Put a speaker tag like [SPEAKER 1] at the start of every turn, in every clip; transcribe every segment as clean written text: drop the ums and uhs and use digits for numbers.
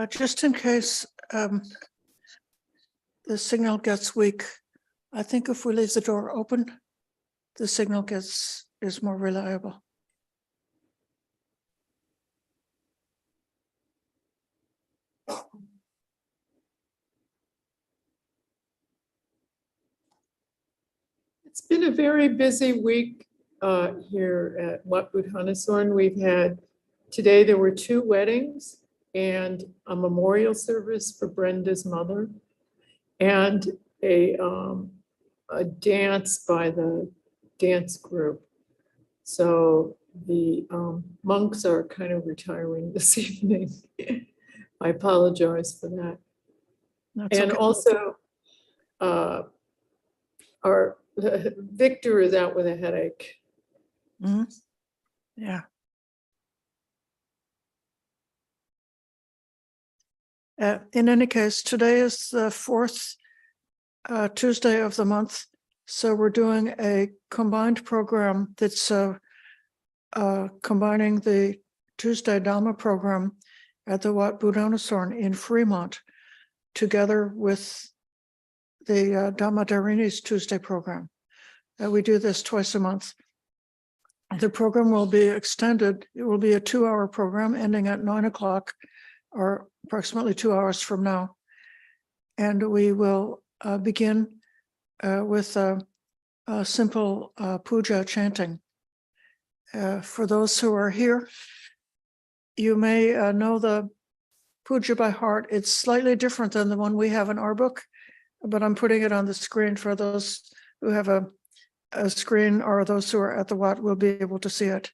[SPEAKER 1] Just in case the signal gets weak, I think if we leave the door open, the signal is more reliable.
[SPEAKER 2] It's been a very busy week here at Wat Budhanasorn. We've had, today there were 2 weddings and a memorial service for Brenda's mother, and a dance by the dance group. So the monks are kind of retiring this evening. I apologize for that.
[SPEAKER 1] That's
[SPEAKER 2] And
[SPEAKER 1] okay.
[SPEAKER 2] also, our Victor is out with a headache.
[SPEAKER 1] Mm-hmm. Yeah. In any case, today is the 4th Tuesday of the month, so we're doing a combined program that's combining the Tuesday Dhamma program at the Wat Budhanasorn in Fremont, together with the Dhammadharini's Tuesday program. We do this twice a month. The program will be extended. It will be a 2-hour program ending at 9 o'clock, or approximately 2 hours from now. And we will begin with a simple puja chanting. For those who are here, you may know the puja by heart. It's slightly different than the one we have in our book, but I'm putting it on the screen for those who have a screen, or those who are at the Wat will be able to see it.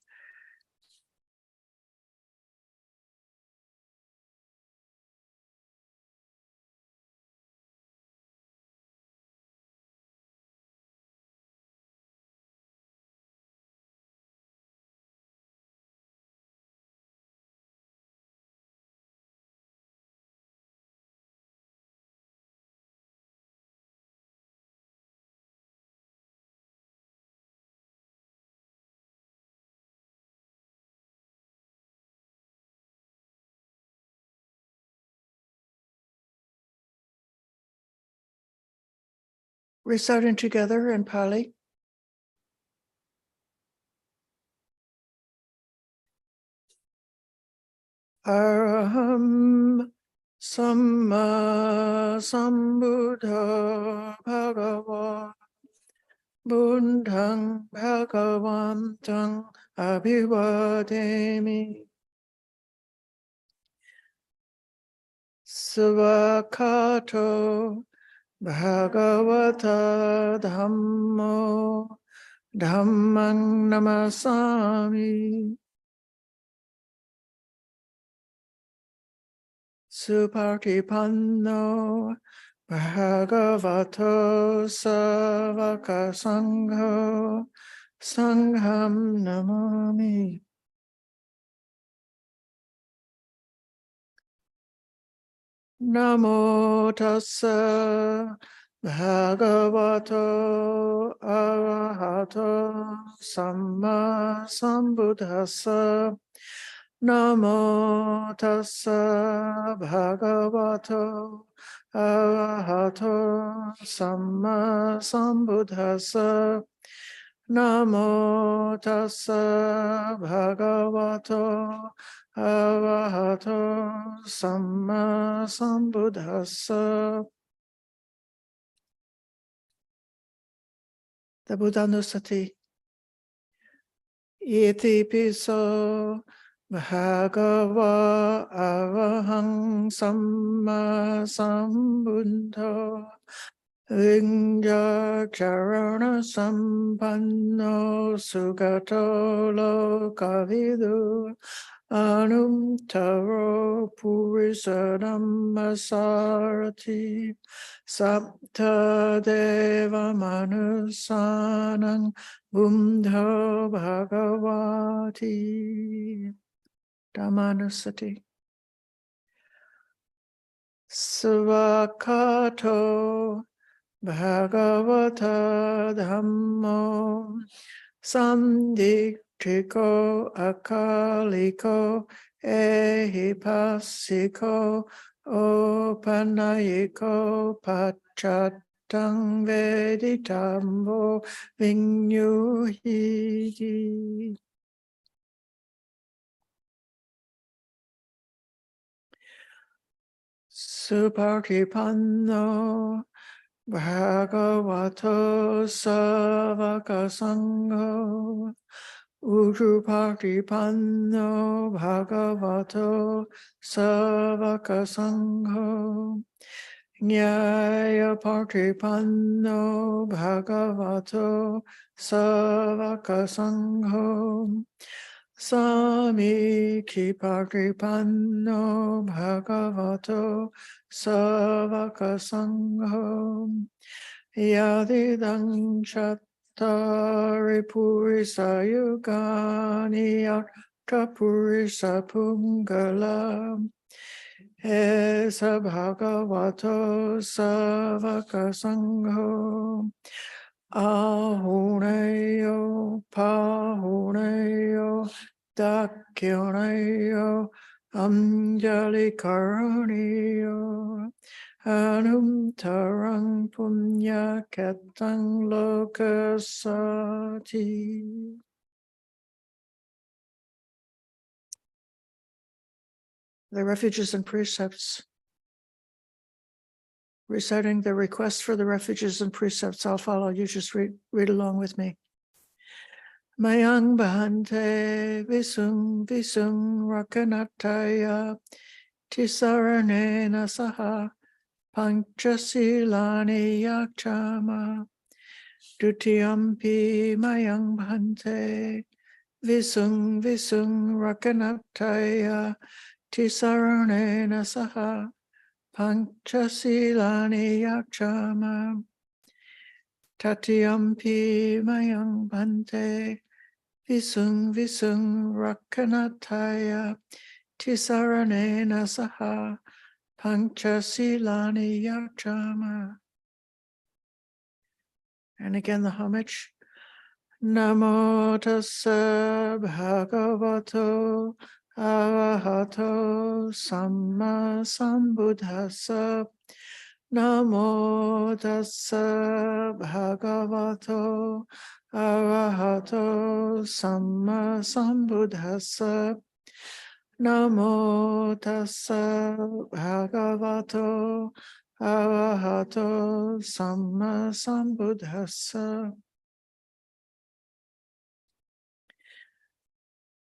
[SPEAKER 1] Reciting together in Pali. Araham Samma Sambuddha Bhagava Buddhang Bhagavantang Abhivademi Svakato Bhagavata Dhammo Dhammang Namasami Supartipanno Bhagavato Savaka Sangho Sangham Namami. Namo tassa Bhagavato Arahato Samma Sambuddhassa. Namo tassa Bhagavato Arahato Samma Sambuddhassa. Namo tassa Bhagavato Arahato Samma Sambuddhassa. The Buddhanussati. Iti piso Bhagava Arahang Samma Sambuddho Vinja Charana Sampanno Sugato Lokavidu Anumtaro Purisadammasarati Sapta Deva Manusanang Buddho Bhagavati. Dhammanussati. Svakato Bhagavata Dhammo Samdiktriko Akaliko Ehipassiko opanayiko pachatang veditambo vinyuhiti. Supartipanno bhagavato savaka sangho. Ujupartipanno bhagavato savaka sangho. Nyayapartipanno bhagavato savaka sangho. Samikhipartipanno bhagavato savaka sangho. Yadidang chattari purisa yugani artha purisa pungala. Esa bhagavato savaka sangho. Ahuneyo pahuneyo dakyoneyo anjali karaniyo anumtarang punya ketang lokasati. The refuges and precepts. Reciting the request for the refuges and precepts. I'll follow. You just read along with me. Mayang bahante visung rakanataya tisaranena saha panchasilani yakchama dutiyampi mayang bahante visung rakanataya tisaranena saha panchasilani yakchama tatiyampi mayang bhante visung rakanataya tisaranena saha panchasilani yakchama. And again the homage. Namo tassa bhagavato arahato samma sambuddhassa. Namo tassa bhagavato arahato samma sambuddhassa. Namo tassa bhagavato arahato samma sambuddhassa.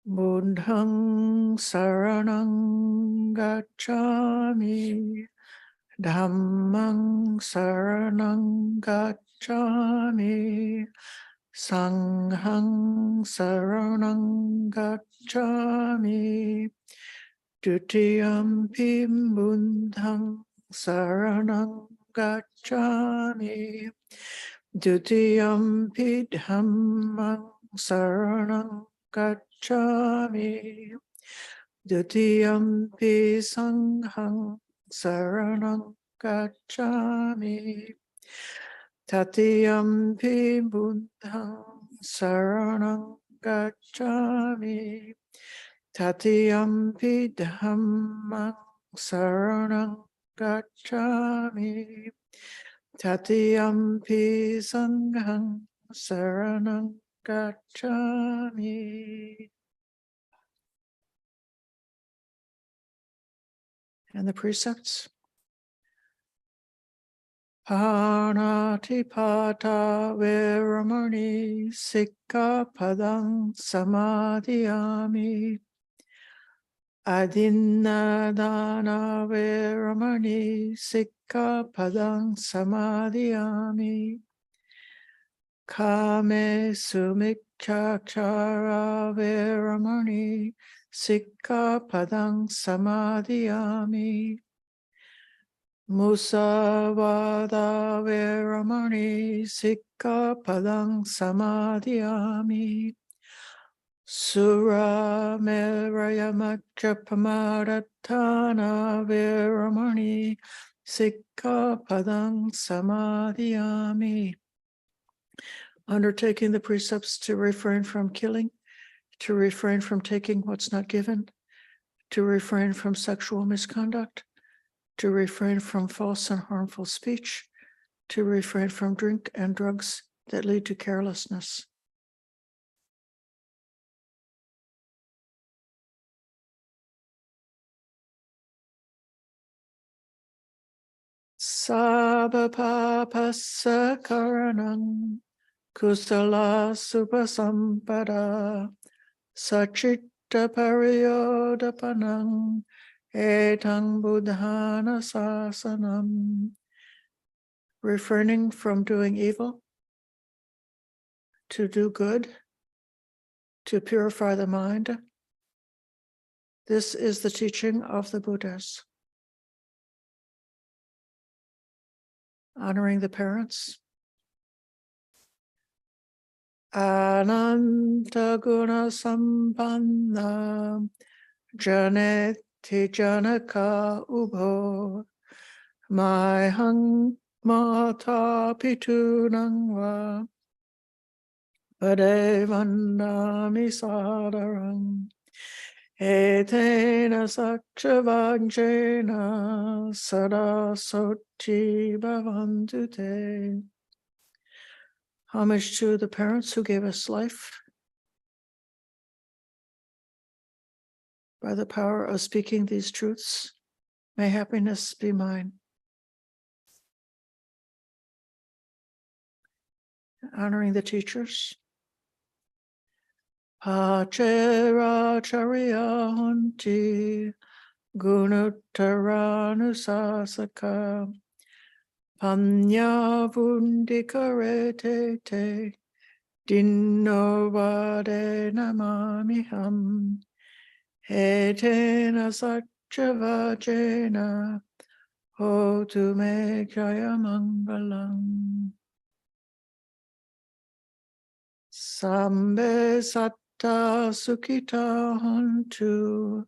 [SPEAKER 1] Buddhang saranang gacchami. Dhammang saranang gacchami. Sanghang saranang gacchami. Dutiyampi buddhang saranang gacchami. Dutiyampi dhammang saranang gacchami. Dutiyampi sanghang saranang gacchami. Tatiyampi buddhang saranang gacchami. Tatiyampi dhammang saranang gacchami. Tatiyampi sanghang saranang gacchami. And the precepts. Panatipata veramani sikkapadang samadhiyami. Adinadana veramani sikkapadang samadhiyami. Kame sumikkhachara veramani sikkapadang samadhiyami. Musavada veramani sikkapadang samadhiyami. Sura meraya macchappamadatthana veramani sikkapadang samadhiyami. Undertaking the precepts to refrain from killing, to refrain from taking what's not given, to refrain from sexual misconduct, to refrain from false and harmful speech, to refrain from drink and drugs that lead to carelessness. Sabba papassa karanam kusala supasampada sachitta pariyodapanam etang buddhana sasanam. Refraining from doing evil, to do good, to purify the mind. This is the teaching of the Buddhas. Honoring the parents. Ananta guna sampanna janeti janaka ubho maihang mata pitunang va pade vandami sadarang etena sakchavajena sada soti bhavantu te. Homage to the parents who gave us life. By the power of speaking these truths, may happiness be mine. Honoring the teachers. Pacharacharya honti gunuttaranusasaka panya vundikarete te dinnovade namamiham etena satchavajena hotu me jaya mangalam. Sambe satta sukhita hontu.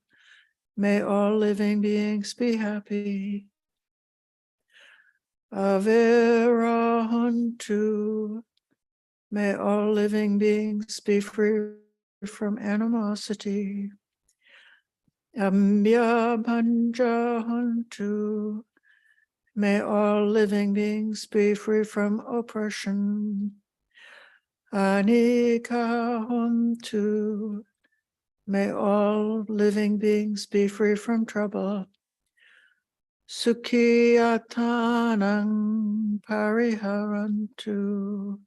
[SPEAKER 1] May all living beings be happy. Avira hontu. May all living beings be free from animosity. Ambya bhanja hontu. May all living beings be free from oppression. Anika hontu. May all living beings be free from trouble. Sukhiyatanang pariharantu.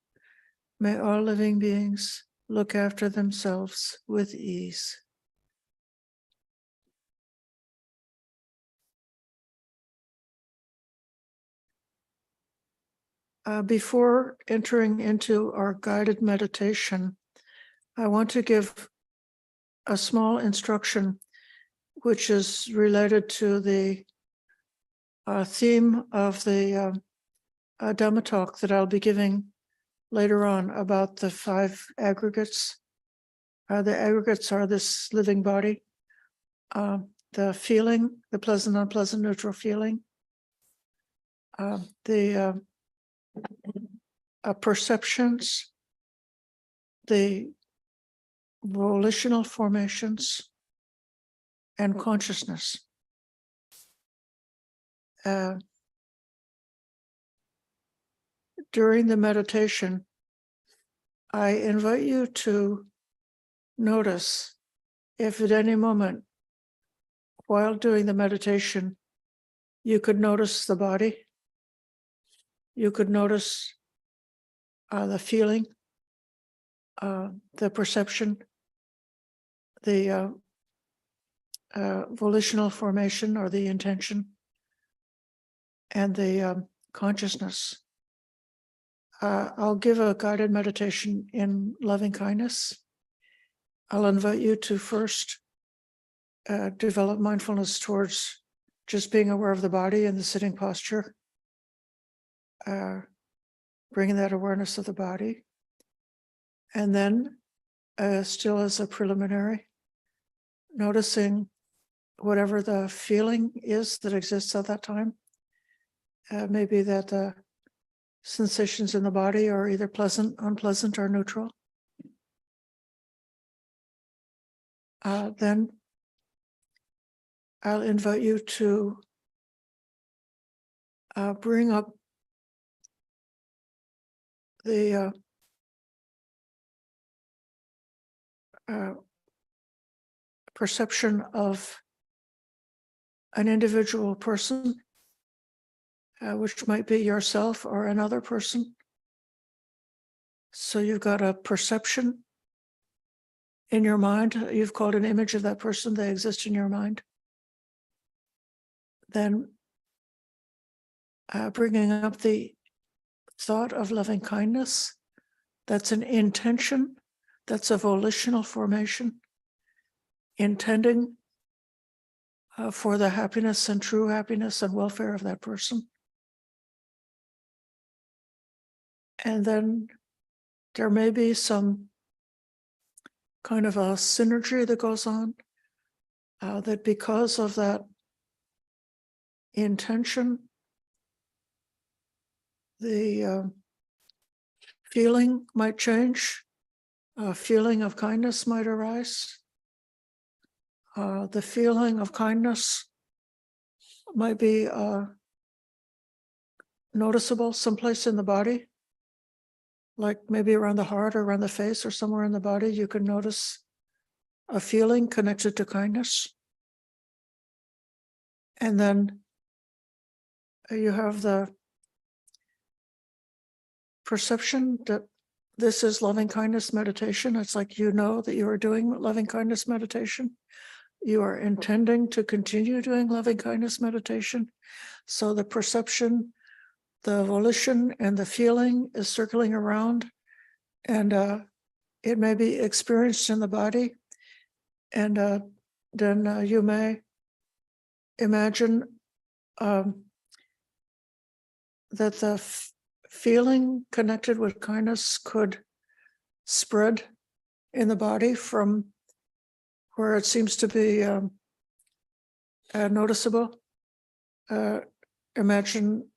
[SPEAKER 1] May all living beings look after themselves with ease. Before entering into our guided meditation, I want to give a small instruction which is related to the theme of the Dhamma talk that I'll be giving later on about the 5 aggregates. The aggregates are this living body, the feeling, the pleasant, unpleasant, neutral feeling, the perceptions, the volitional formations, and consciousness. During the meditation, I invite you to notice if at any moment while doing the meditation, you could notice the body, you could notice the feeling, the perception, the volitional formation or the intention, and the consciousness. I'll give a guided meditation in loving kindness. I'll invite you to first develop mindfulness towards just being aware of the body and the sitting posture, bringing that awareness of the body. And then, still as a preliminary, noticing whatever the feeling is that exists at that time. Maybe that the sensations in the body are either pleasant, unpleasant, or neutral. Then I'll invite you to bring up the perception of an individual person, which might be yourself or another person. So you've got a perception in your mind. You've called an image of that person. They exist in your mind. Then bringing up the thought of loving kindness. That's an intention. That's a volitional formation. Intending for the happiness and true happiness and welfare of that person. And then there may be some kind of a synergy that goes on, that because of that intention, the feeling might change, a feeling of kindness might arise. The feeling of kindness might be noticeable someplace in the body, like maybe around the heart or around the face or somewhere in the body. You can notice a feeling connected to kindness. And then you have the perception that this is loving kindness meditation. It's like you know that you are doing loving kindness meditation. You are intending to continue doing loving kindness meditation. So the perception, the volition, and the feeling is circling around, and it may be experienced in the body. And then you may imagine that the feeling connected with kindness could spread in the body from where it seems to be noticeable. Imagine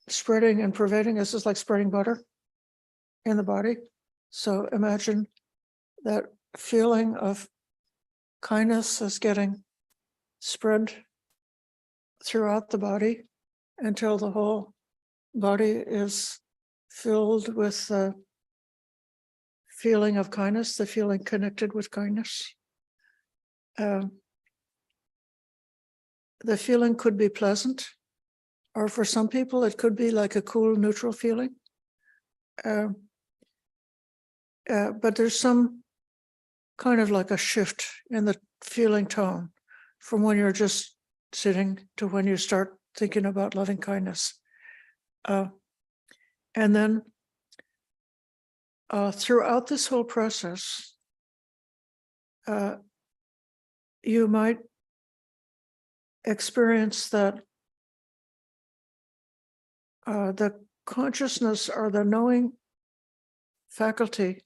[SPEAKER 1] spreading and pervading. This is like spreading butter in the body. So imagine that feeling of kindness is getting spread throughout the body until the whole body is filled with the feeling of kindness, the feeling connected with kindness. The feeling could be pleasant, or for some people, it could be like a cool, neutral feeling. But there's some kind of like a shift in the feeling tone from when you're just sitting to when you start thinking about loving kindness. And then throughout this whole process, you might experience that the consciousness or the knowing faculty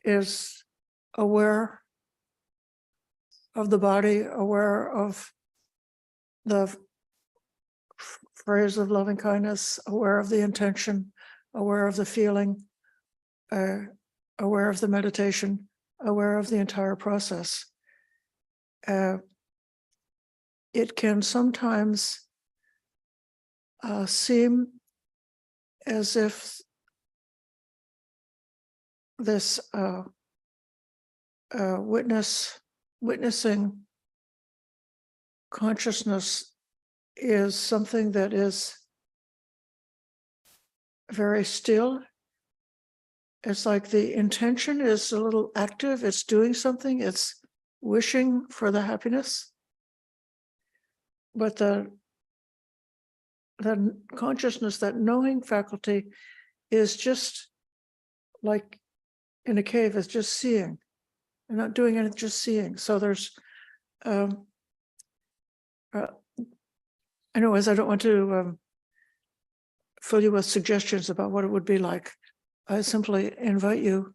[SPEAKER 1] is aware of the body, aware of the phrase of loving kindness, aware of the intention, aware of the feeling, aware of the meditation, aware of the entire process. It can sometimes seem as if this witnessing consciousness is something that is very still. It's like the intention is a little active, it's doing something, it's wishing for the happiness. But the consciousness, that knowing faculty, is just like in a cave, is just seeing. They're not doing anything, just seeing. So there's, anyways, I don't want to fill you with suggestions about what it would be like. I simply invite you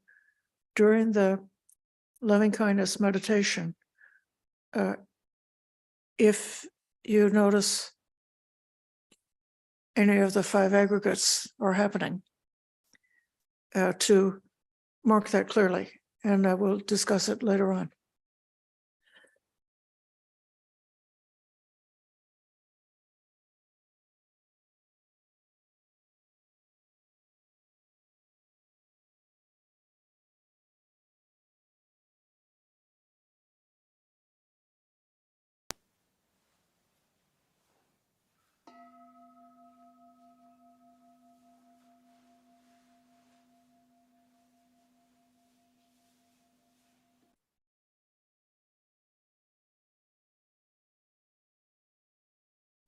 [SPEAKER 1] during the loving kindness meditation, if you notice any of the five aggregates are happening, to mark that clearly, and I will discuss it later on.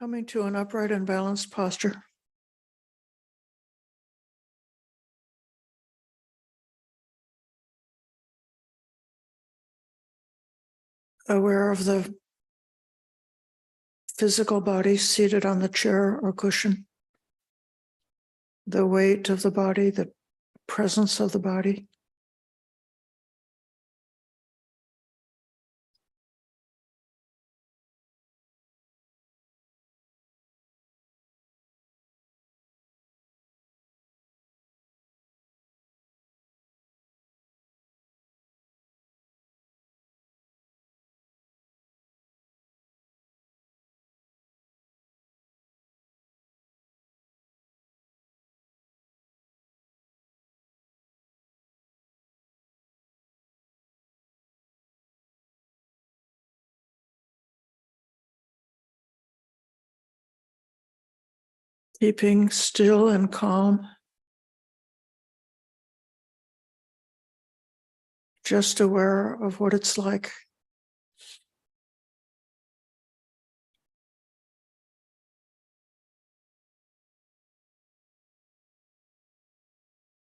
[SPEAKER 1] Coming to an upright and balanced posture. Aware of the physical body seated on the chair or cushion, the weight of the body, the presence of the body. Keeping still and calm, just aware of what it's like.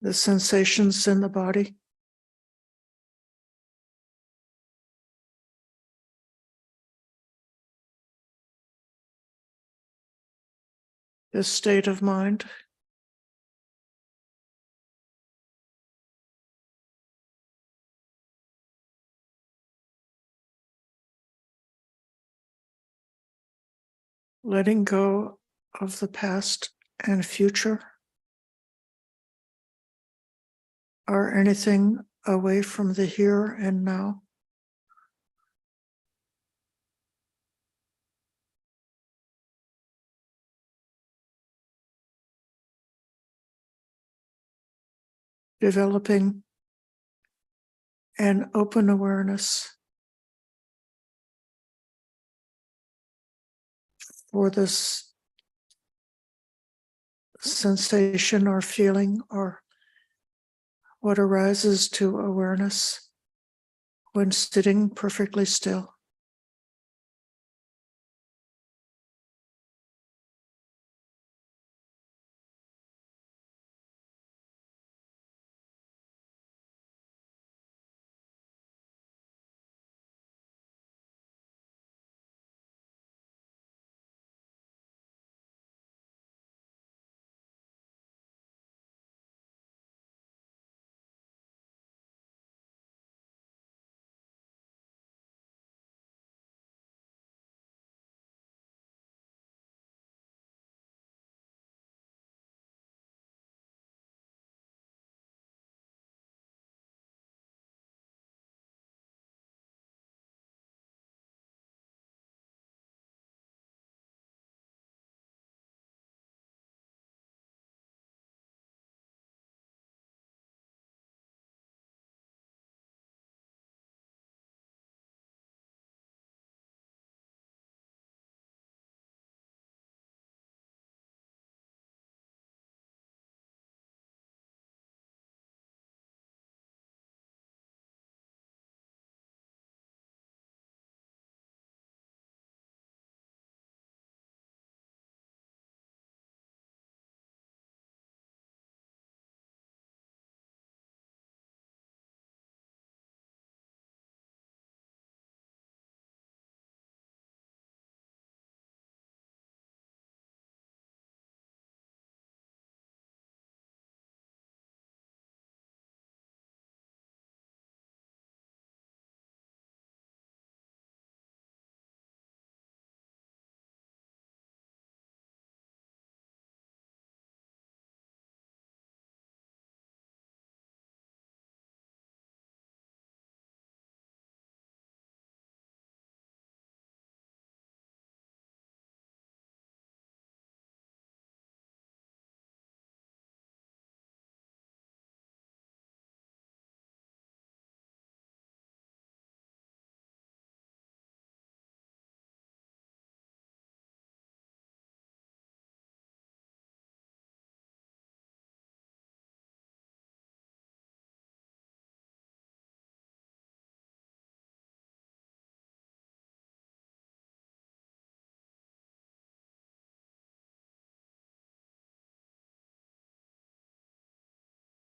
[SPEAKER 1] The sensations in the body. The state of mind. Letting go of the past and future, or anything away from the here and now. Developing an open awareness for this sensation or feeling or what arises to awareness when sitting perfectly still.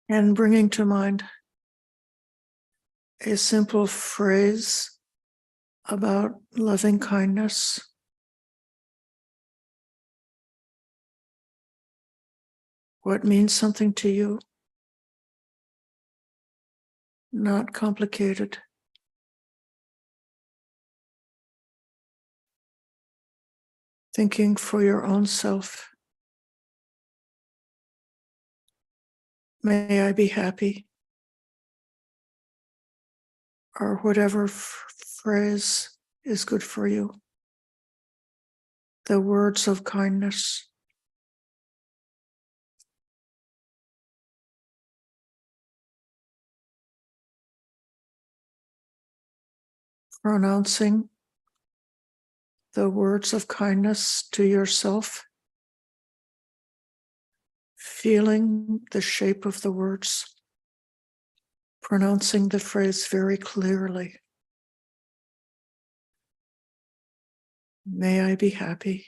[SPEAKER 1] And bringing to mind a simple phrase about loving kindness. What means something to you? Not complicated. Thinking for your own self. May I be happy. Or whatever phrase is good for you. The words of kindness. Pronouncing the words of kindness to yourself. Feeling the shape of the words. Pronouncing the phrase very clearly. May I be happy.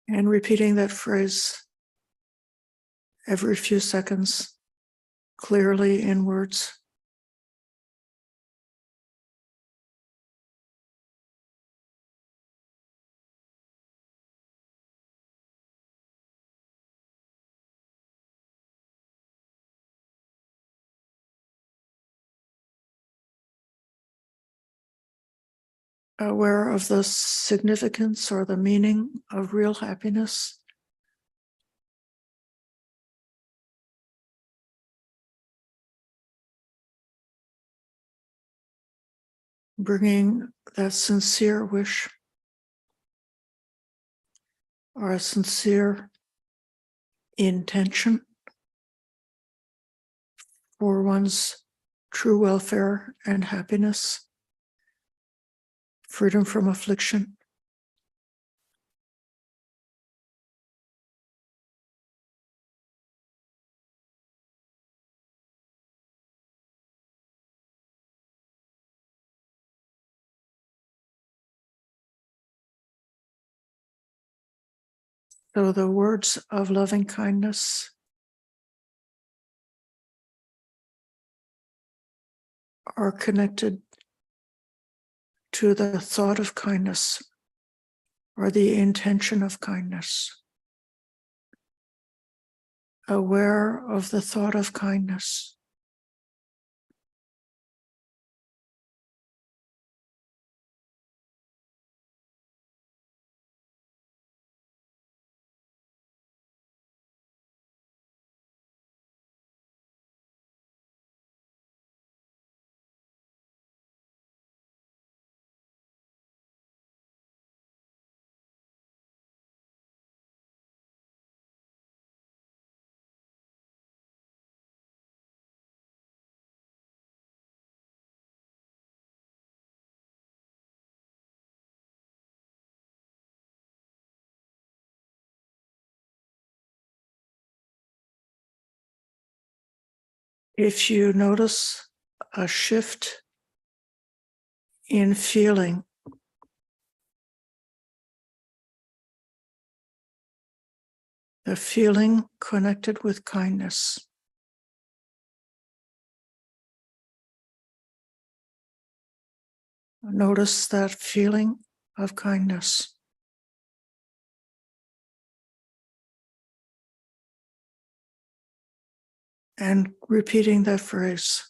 [SPEAKER 1] And repeating that phrase every few seconds, clearly in words. Aware of the significance or the meaning of real happiness. Bringing that sincere wish or a sincere intention for one's true welfare and happiness, freedom from affliction. So the words of loving kindness are connected to the thought of kindness or the intention of kindness. Aware of the thought of kindness. If you notice a shift in feeling, the feeling connected with kindness, notice that feeling of kindness. And repeating that phrase,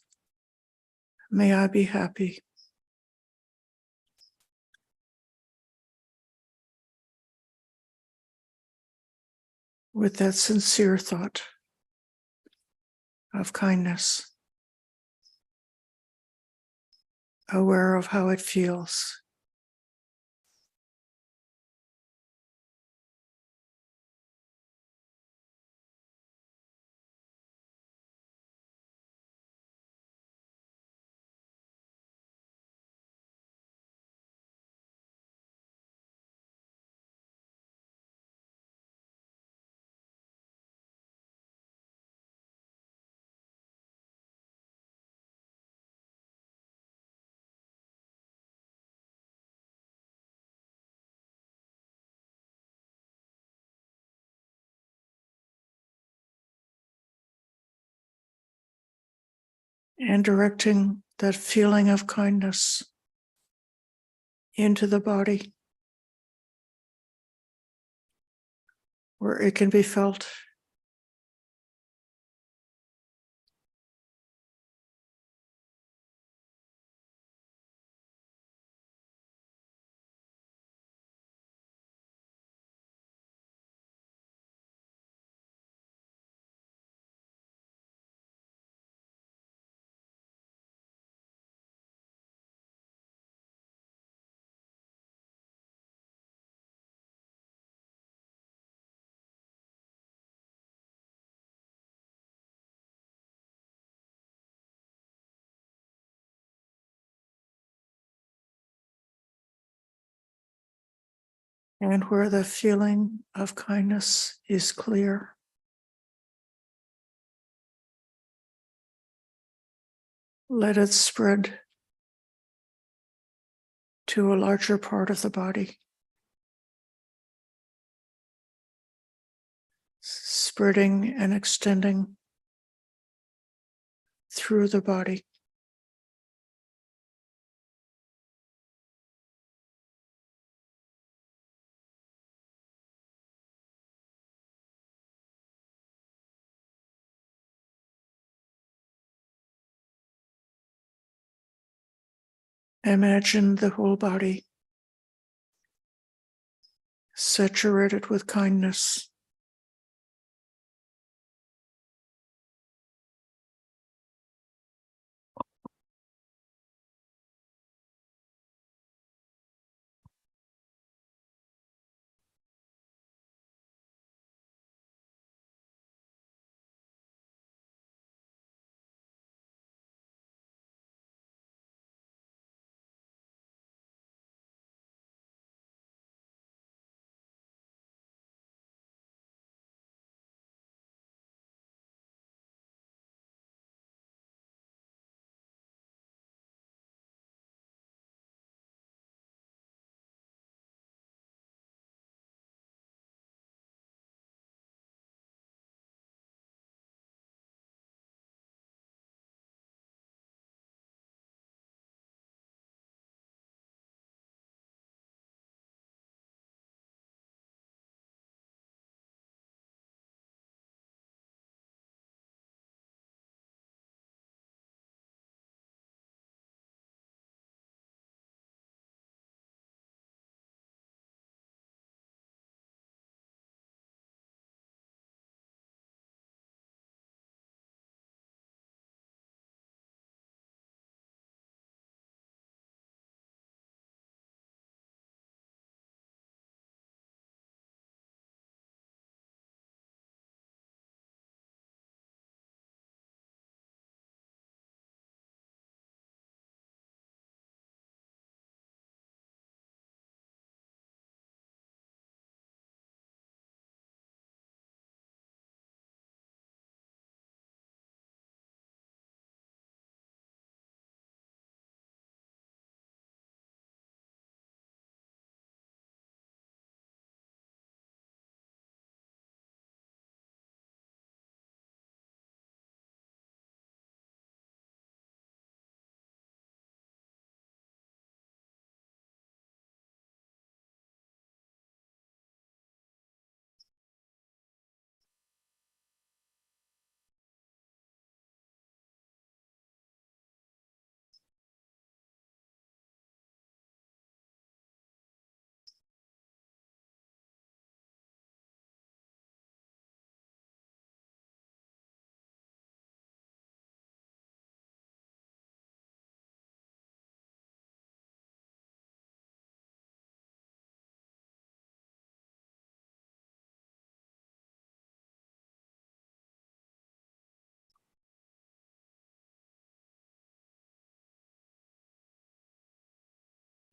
[SPEAKER 1] may I be happy. With that sincere thought of kindness, aware of how it feels. and directing that feeling of kindness into the body where it can be felt. And where the feeling of kindness is clear, let it spread to a larger part of the body, spreading and extending through the body. Imagine the whole body saturated with kindness.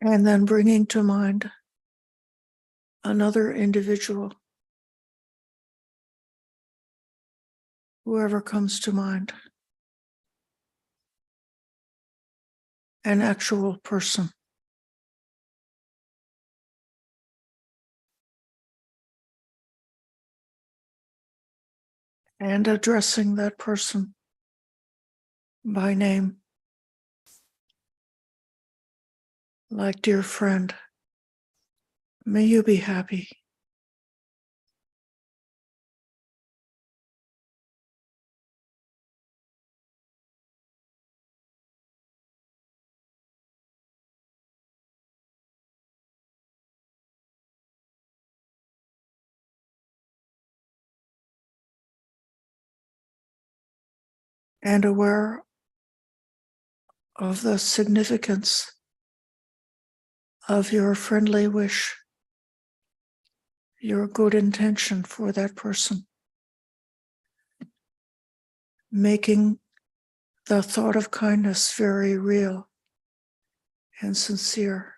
[SPEAKER 1] And then bringing to mind another individual, whoever comes to mind, an actual person. And addressing that person by name, like dear friend, may you be happy. And aware of the significance of your friendly wish, your good intention for that person, making the thought of kindness very real and sincere,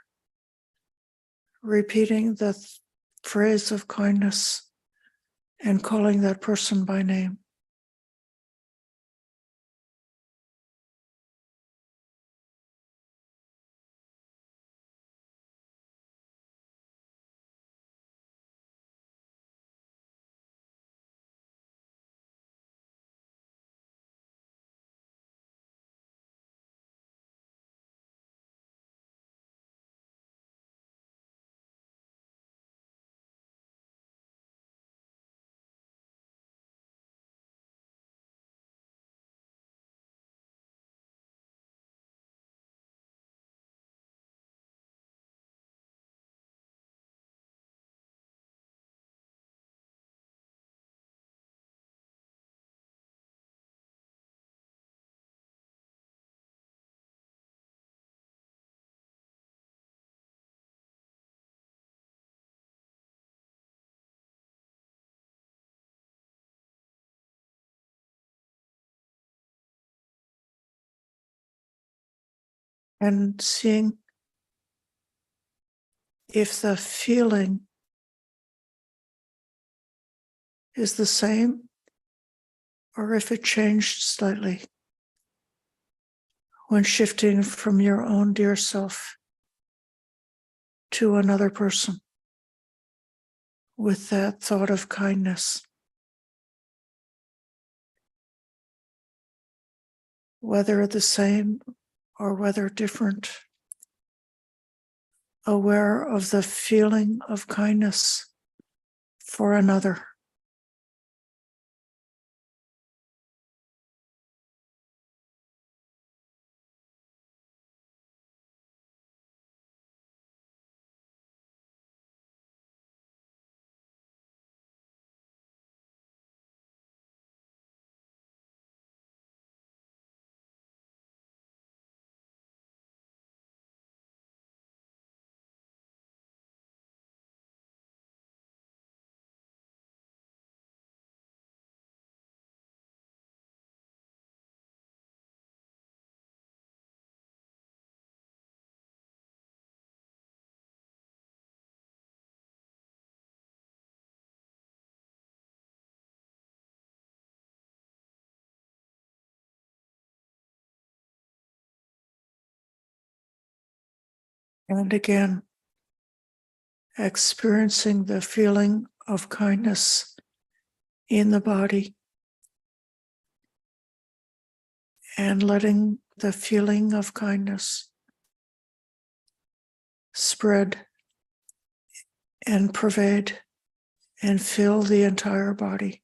[SPEAKER 1] repeating the phrase of kindness and calling that person by name. And seeing if the feeling is the same or if it changed slightly when shifting from your own dear self to another person with that thought of kindness, whether the same or whether different, aware of the feeling of kindness for another. And again, experiencing the feeling of kindness in the body and letting the feeling of kindness spread and pervade and fill the entire body.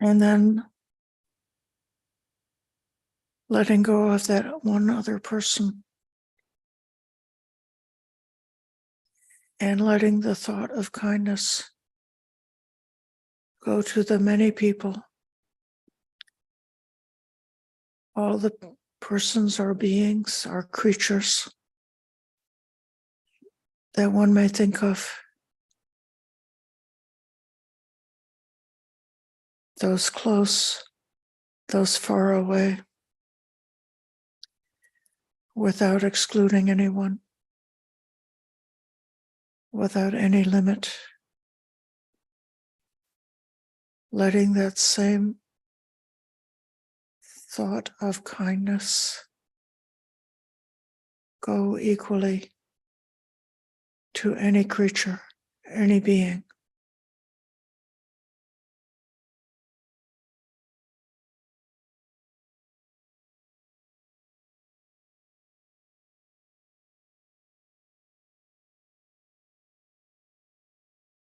[SPEAKER 1] And then letting go of that one other person and letting the thought of kindness go to the many people, all the persons or beings or creatures that one may think of, those close, those far away, without excluding anyone, without any limit, letting that same thought of kindness go equally to any creature, any being.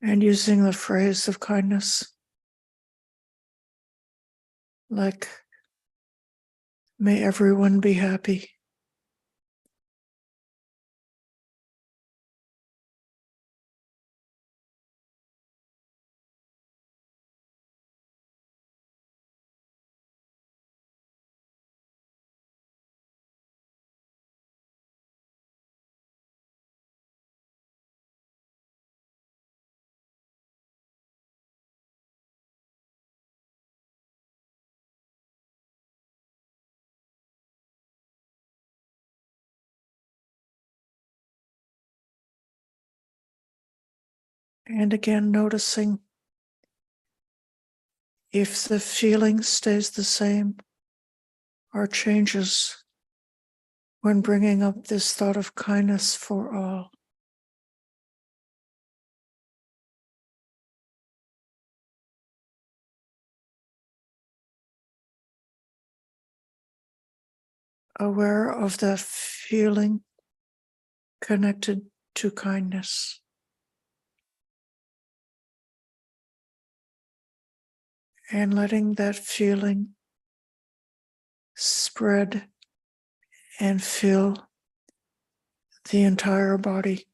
[SPEAKER 1] And using the phrase of kindness, like, may everyone be happy. And again, noticing if the feeling stays the same or changes when bringing up this thought of kindness for all. Aware of that feeling connected to kindness. And letting that feeling spread and fill the entire body.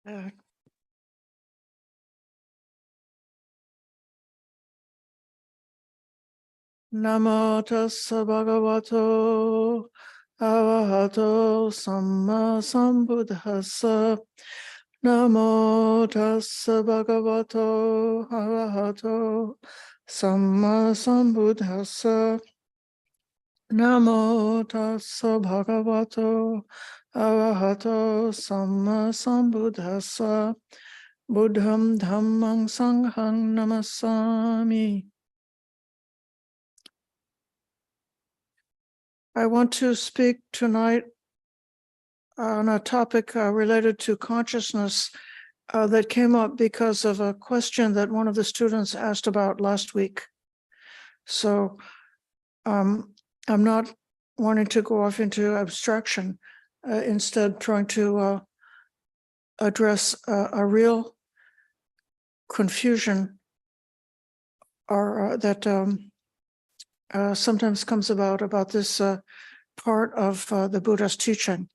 [SPEAKER 1] Uh, Namo tassa bhagavato arahato samma sambuddhassa. Namo tassa bhagavato arahato samma sambuddhassa. Namo tassa bhagavato arahato samma sambuddhassa. Buddham dhammang sanghang namassami. I want to speak tonight on a topic related to consciousness that came up because of a question that one of the students asked about last week. So I'm not wanting to go off into abstraction, instead trying to address a real confusion or that sometimes comes about this part of the Buddha's teaching.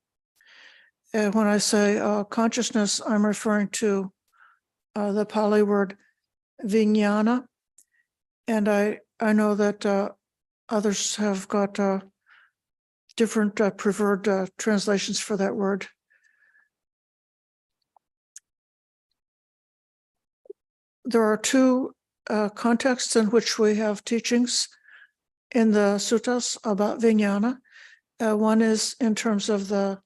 [SPEAKER 1] When I say consciousness, I'm referring to the Pali word vijnana, and I know that others have got different preferred translations for that word. There are two contexts in which we have teachings in the suttas about vijnana. One is in terms of the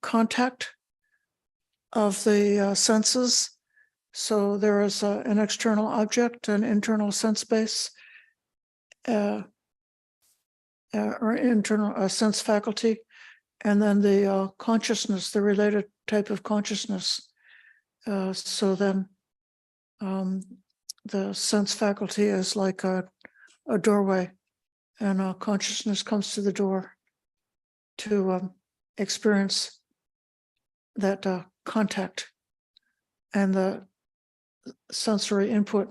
[SPEAKER 1] contact of the senses. So there is an external object, an internal sense base, or internal sense faculty, and then the consciousness, the related type of consciousness. So then the sense faculty is like a doorway, and consciousness comes to the door to experience that contact, and the sensory input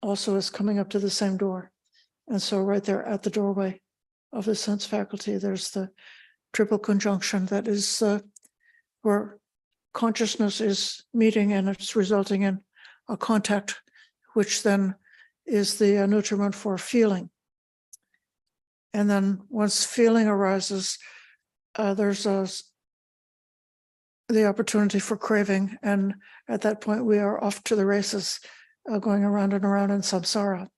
[SPEAKER 1] also is coming up to the same door. And so right there at the doorway of the sense faculty, there's the triple conjunction that is where consciousness is meeting, and it's resulting in a contact, which then is the nutriment for feeling. And then once feeling arises, there's the opportunity for craving. And at that point, we are off to the races, going around and around in samsara.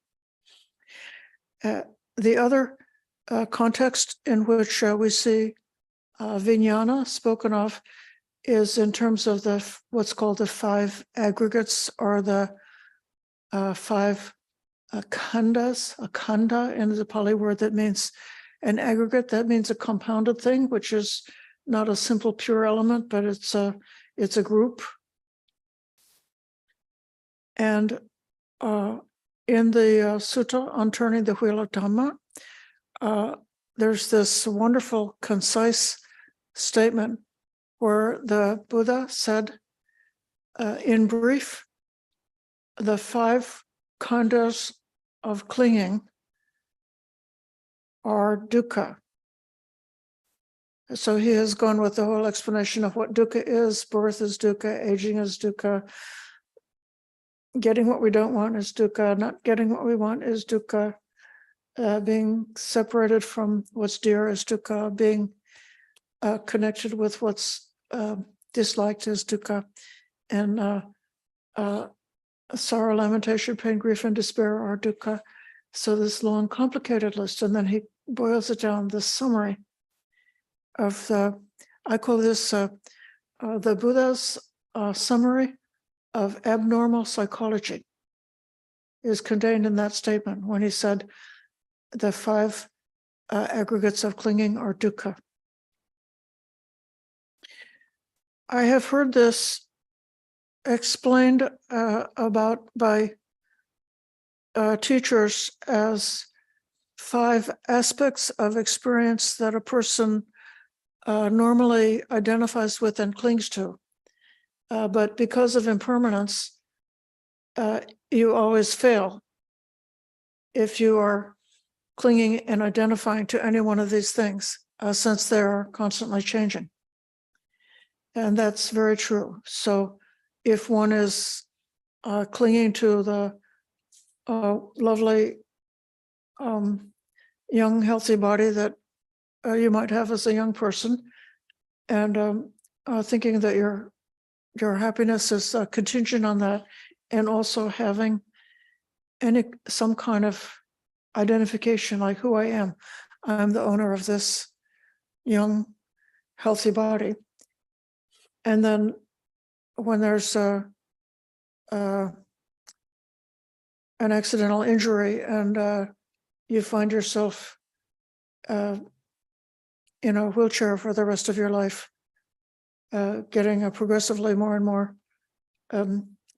[SPEAKER 1] The other context in which we see vijnana spoken of is in terms of the what's called the five aggregates, or the five khandas. A khanda is a Pali word that means an aggregate. That means a compounded thing, which is not a simple pure element, but it's a group. And in the sutta on turning the wheel of Dhamma, there's this wonderful, concise statement where the Buddha said, in brief, the five khandas of clinging are dukkha. So he has gone with the whole explanation of what dukkha is. Birth is dukkha, aging is dukkha, getting what we don't want is dukkha, not getting what we want is dukkha, being separated from what's dear is dukkha, being connected with what's disliked is dukkha, and sorrow, lamentation, pain, grief, and despair are dukkha. So this long, complicated list, and then he boils it down, this summary of I call this the Buddha's summary of abnormal psychology is contained in that statement when he said the five aggregates of clinging are dukkha. I have heard this explained about by teachers as five aspects of experience that a person normally identifies with and clings to. But because of impermanence, you always fail if you are clinging and identifying to any one of these things, since they are constantly changing. And that's very true. So if one is clinging to the lovely young, healthy body that you might have as a young person, and thinking that your happiness is contingent on that, and also having some kind of identification, like who I am. I'm the owner of this young, healthy body. And then when there's an accidental injury and you find yourself in a wheelchair for the rest of your life, getting progressively more and more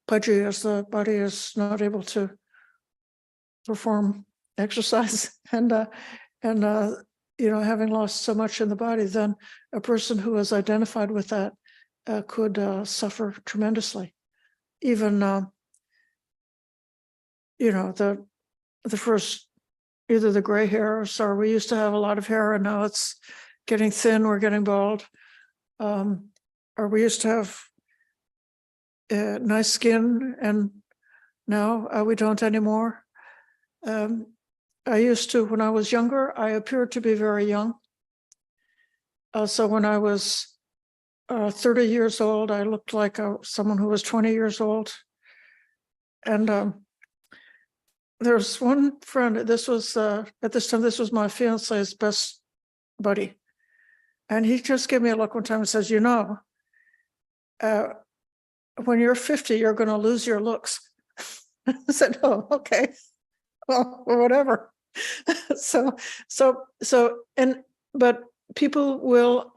[SPEAKER 1] pudgy as the body is not able to perform exercise, and having lost so much in the body, then a person who is identified with that could suffer tremendously. Even the first, either the gray hairs, or we used to have a lot of hair and now it's getting thin, we're getting bald, or we used to have nice skin and now we don't anymore. I used to, when I was younger, I appeared to be very young. So when I was 30 years old, I looked like someone who was 20 years old. And there's one friend, this was, at this time, this was my fiance's best buddy. And he just gave me a look one time and says, when you're 50, you're going to lose your looks. I said, oh, okay, well, whatever. But people will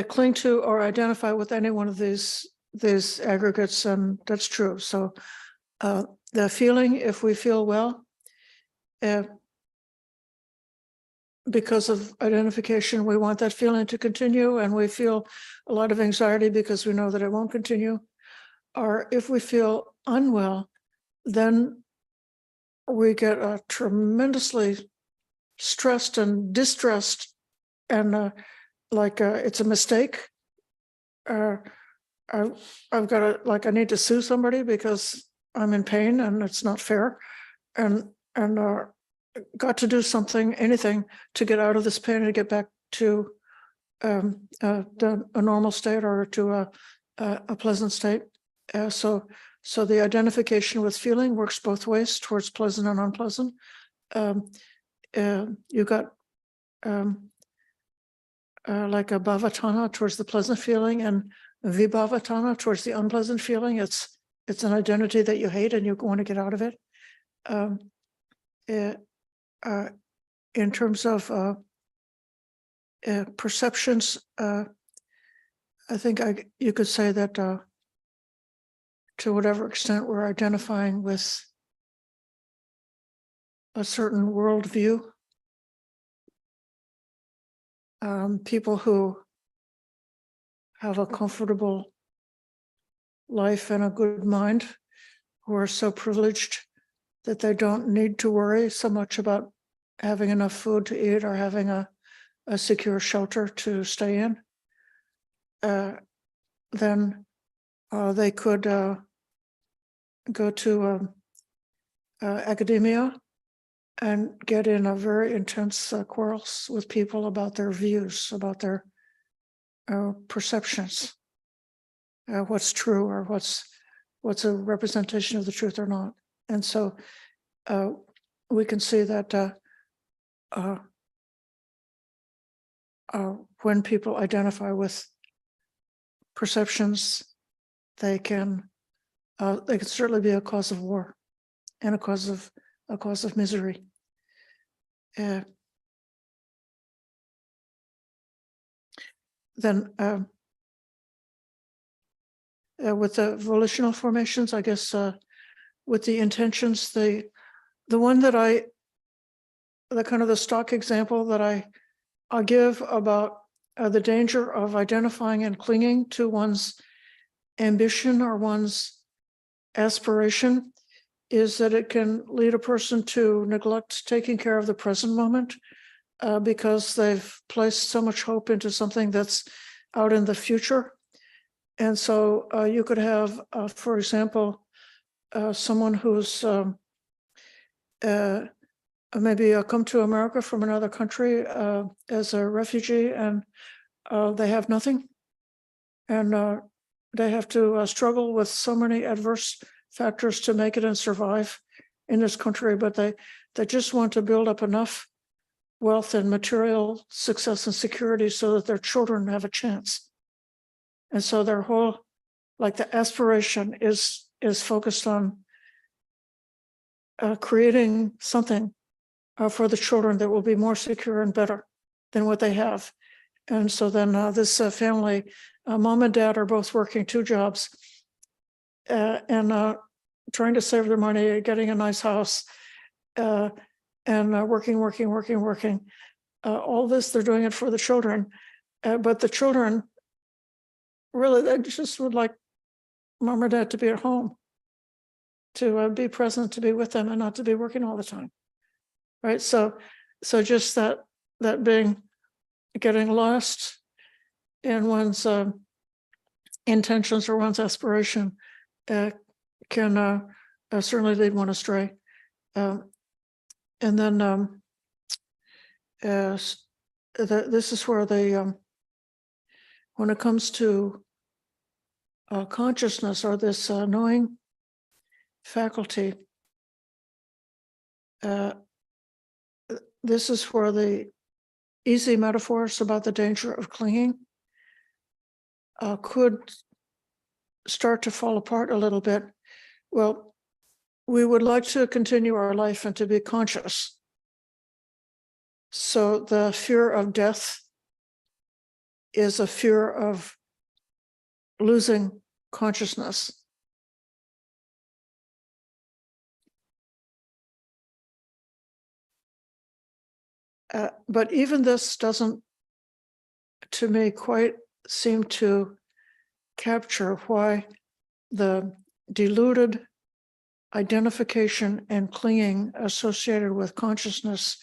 [SPEAKER 1] cling to or identify with any one of these aggregates, and that's true. So the feeling, if we feel well, because of identification, we want that feeling to continue, and we feel a lot of anxiety because we know that it won't continue. Or if we feel unwell, then we get tremendously stressed and distressed, and it's a mistake. I've got to, I need to sue somebody because I'm in pain and it's not fair, and got to do something, anything, to get out of this pain and get back to a normal state, or to a pleasant state. So the identification with feeling works both ways, towards pleasant and unpleasant. You got like a bhavatana towards the pleasant feeling, and vibhavatana towards the unpleasant feeling. It's an identity that you hate and you want to get out of it. In terms of perceptions, I think you could say that to whatever extent we're identifying with a certain worldview, people who have a comfortable life and a good mind, who are so privileged that they don't need to worry so much about having enough food to eat or having a secure shelter to stay in, then they could go to academia and get in a very intense quarrels with people about their views, about their perceptions, what's true, or what's a representation of the truth or not. And so we can see that when people identify with perceptions, they can certainly be a cause of war and a cause of misery. Then with the volitional formations, I guess with the intentions, the one that the kind of the stock example that I give about the danger of identifying and clinging to one's ambition or one's aspiration is that it can lead a person to neglect taking care of the present moment because they've placed so much hope into something that's out in the future. And so you could have, for example, someone who's maybe come to America from another country as a refugee, and they have nothing. And they have to struggle with so many adverse factors to make it and survive in this country, but they just want to build up enough wealth and material success and security so that their children have a chance. And so their whole, like the aspiration is focused on creating something for the children that will be more secure and better than what they have. And so then this family, mom and dad are both working 2 jobs and trying to save their money, getting a nice house, and working. All this, they're doing it for the children. But the children, really, they just would like mom or dad to be at home, to be present, to be with them, and not to be working all the time. Right? So just that being, getting lost in one's intentions or one's aspiration can certainly lead one astray. And then this is where they, when it comes to consciousness or this knowing faculty, this is where the easy metaphors about the danger of clinging could start to fall apart a little bit. Well, we would like to continue our life and to be conscious. So the fear of death is a fear of losing consciousness. But even this doesn't, to me, quite seem to capture why the deluded identification and clinging associated with consciousness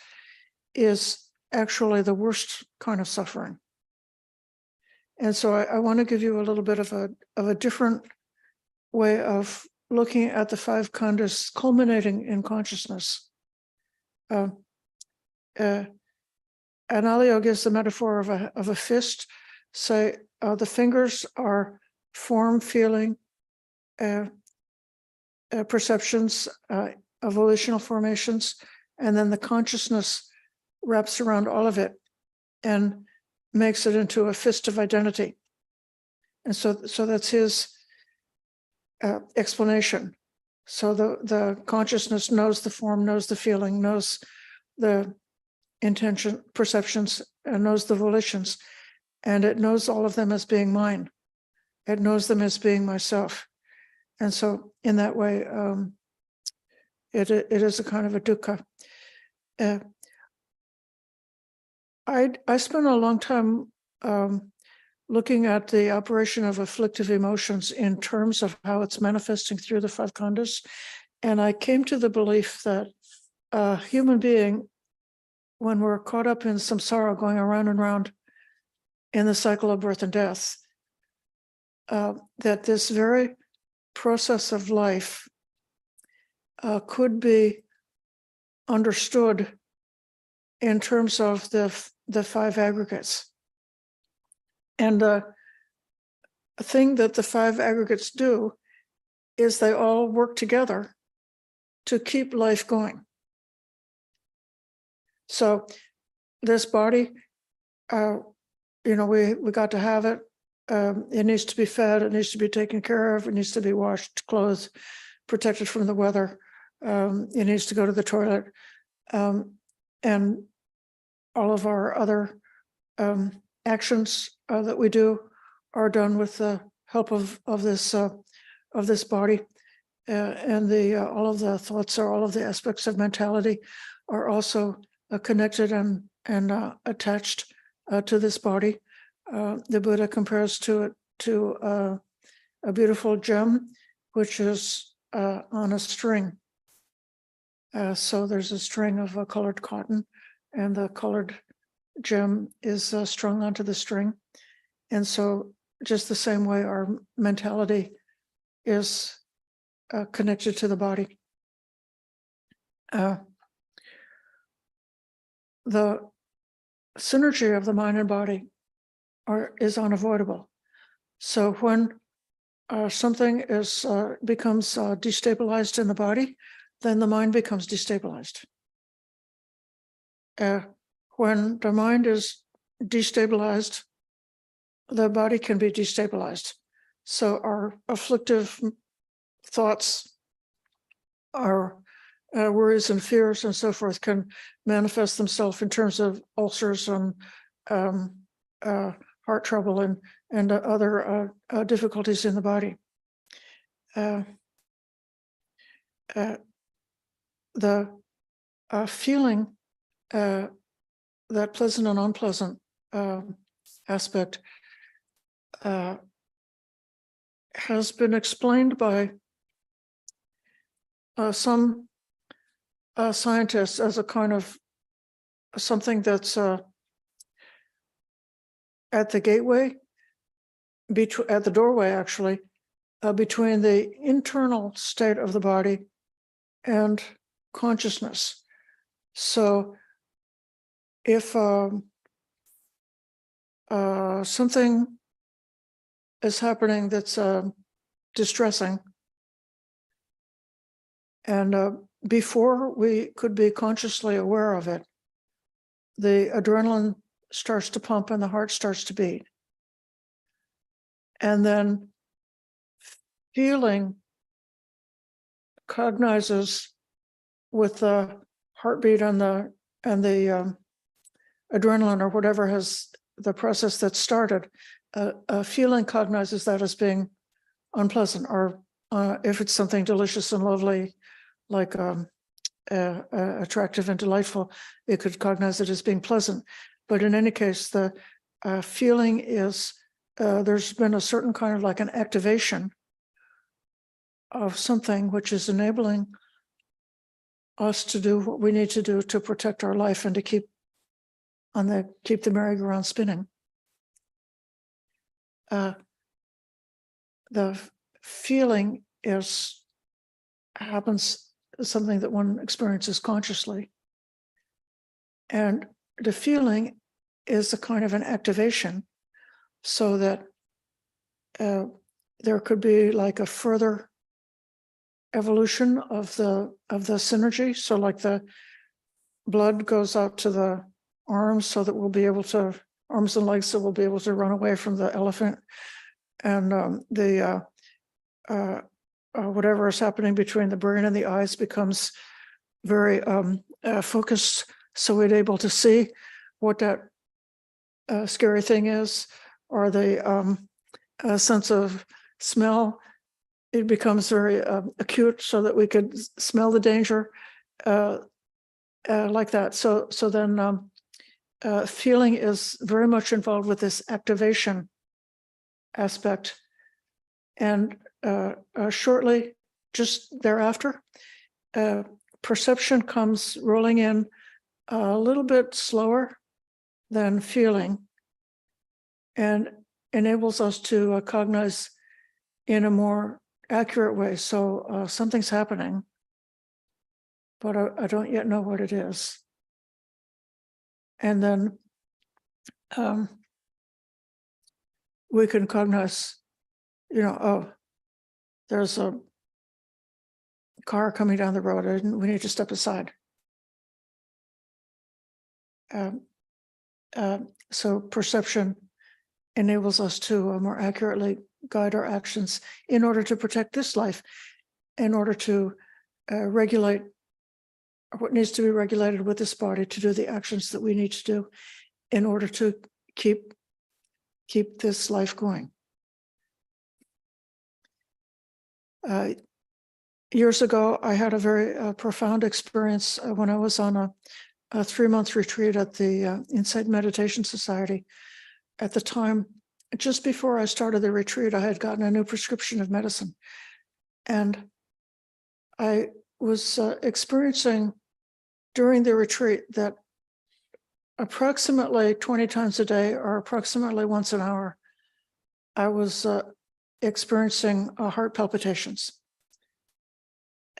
[SPEAKER 1] is actually the worst kind of suffering. And so I want to give you a little bit of a different way of looking at the 5 khandhas culminating in consciousness. Analio gives the metaphor of a fist. Say the fingers are form, feeling, perceptions, volitional formations, and then the consciousness wraps around all of it and makes it into a fist of identity. And so that's his explanation. So the consciousness knows the form, knows the feeling, knows the intention, perceptions, and knows the volitions, and it knows all of them as being mine. It knows them as being myself. And so in that way, it is a kind of a dukkha. I spent a long time looking at the operation of afflictive emotions in terms of how it's manifesting through the 5 khandhas. And I came to the belief that a human being, when we're caught up in samsara, going around and around in the cycle of birth and death, that this very process of life could be understood in terms of the 5 aggregates. And the thing that the 5 aggregates do is they all work together to keep life going. So this body, we got to have it. It needs to be fed. It needs to be taken care of. It needs to be washed, clothed, protected from the weather. It needs to go to the toilet. And all of our other actions that we do are done with the help of this body. And all of the thoughts, or all of the aspects of mentality, are also connected and attached to this body. The Buddha compares it to a beautiful gem, which is on a string. So there's a string of colored cotton, and the colored gem is strung onto the string. And so just the same way our mentality is connected to the body. The synergy of the mind and body is unavoidable. So when something becomes destabilized in the body, then the mind becomes destabilized. When the mind is destabilized, the body can be destabilized. So our afflictive thoughts, our worries and fears and so forth can manifest themselves in terms of ulcers and heart trouble and other difficulties in the body. The feeling, that pleasant and unpleasant aspect, has been explained by some scientists as a kind of something that's at the gateway, at the doorway actually, between the internal state of the body and consciousness. So if something is happening that's distressing, and before we could be consciously aware of it, the adrenaline starts to pump and the heart starts to beat. And then feeling cognizes with the heartbeat and the adrenaline or whatever has the process that started. A feeling cognizes that as being unpleasant, or if it's something delicious and lovely, like attractive and delightful, it could cognize it as being pleasant. But in any case, the feeling is there's been a certain kind of like an activation of something which is enabling us to do what we need to do to protect our life and to keep the merry-go-round spinning. The feeling happens something that one experiences consciously, and the feeling is a kind of an activation, so that there could be like a further evolution of the synergy. So like the blood goes out to the arms so that we'll be able to, arms and legs, so we'll be able to run away from the elephant, and whatever is happening between the brain and the eyes becomes very focused, so we're able to see what that scary thing is, or the sense of smell. It becomes very acute, so that we could smell the danger, like that. So then feeling is very much involved with this activation aspect. And shortly, just thereafter, perception comes rolling in a little bit slower than feeling, and enables us to cognize in a more accurate way. So something's happening, but I don't yet know what it is. And then we can cognize, oh, there's a car coming down the road and we need to step aside. So perception enables us to more accurately guide our actions in order to protect this life, in order to regulate what needs to be regulated with this body, to do the actions that we need to do in order to keep this life going. Years ago, I had a very profound experience when I was on a 3-month retreat at the Insight Meditation Society. At the time, just before I started the retreat, I had gotten a new prescription of medicine, and I was experiencing during the retreat that approximately 20 times a day, or approximately once an hour, I was experiencing heart palpitations.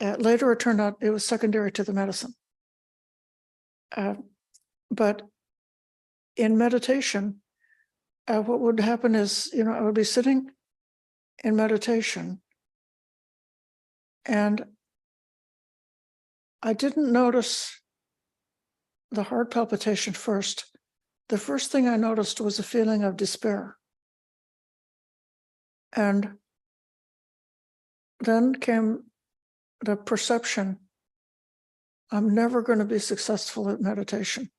[SPEAKER 1] Later, it turned out it was secondary to the medicine. But in meditation, what would happen is, I would be sitting in meditation, and I didn't notice the heart palpitation first. The first thing I noticed was a feeling of despair. And then came the perception, I'm never going to be successful at meditation.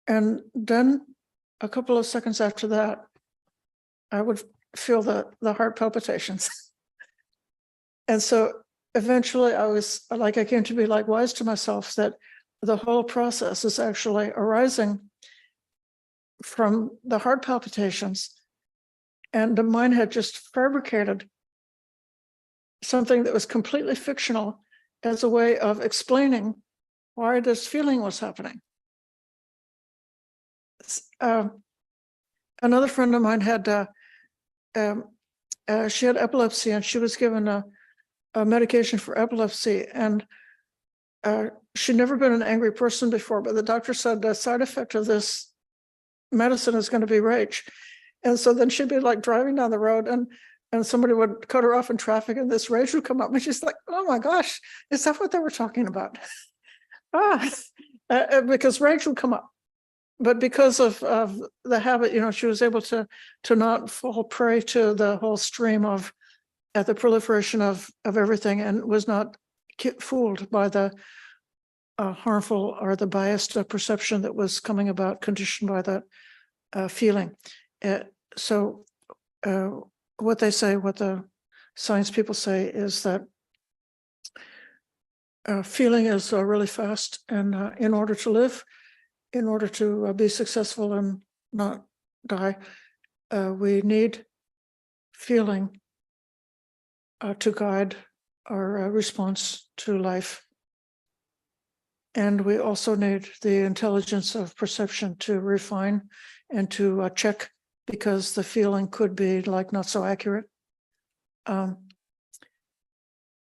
[SPEAKER 1] And then a couple of seconds after that, I would feel the heart palpitations. And so eventually I came to be like wise to myself that the whole process is actually arising from the heart palpitations. And the mind had just fabricated something that was completely fictional as a way of explaining why this feeling was happening. Another friend of mine had, she had epilepsy, and she was given a medication for epilepsy, and she'd never been an angry person before, but the doctor said the side effect of this medicine is going to be rage. And so then she'd be like driving down the road, and somebody would cut her off in traffic, and this rage would come up, and she's like, oh my gosh, is that what they were talking about? Because rage would come up. But because of the habit, she was able to not fall prey to the whole stream of the proliferation of everything, and was not fooled by the harmful or the biased perception that was coming about, conditioned by that feeling. So what the science people say is that feeling is really fast, and in order to live, in order to be successful and not die, we need feeling to guide our response to life. And we also need the intelligence of perception to refine and to check, because the feeling could be like not so accurate. But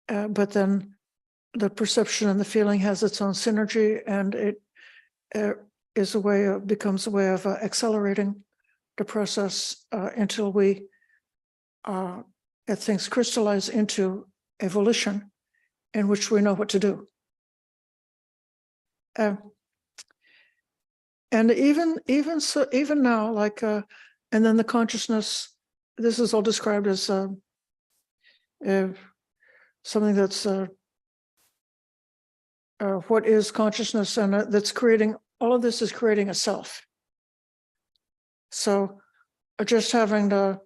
[SPEAKER 1] then the perception and the feeling has its own synergy, and it becomes a way of accelerating the process until things crystallize into a volition in which we know what to do. And even now, and then the consciousness, this is all described as something that's what is consciousness, and that's creating, all of this is creating a self. So just having a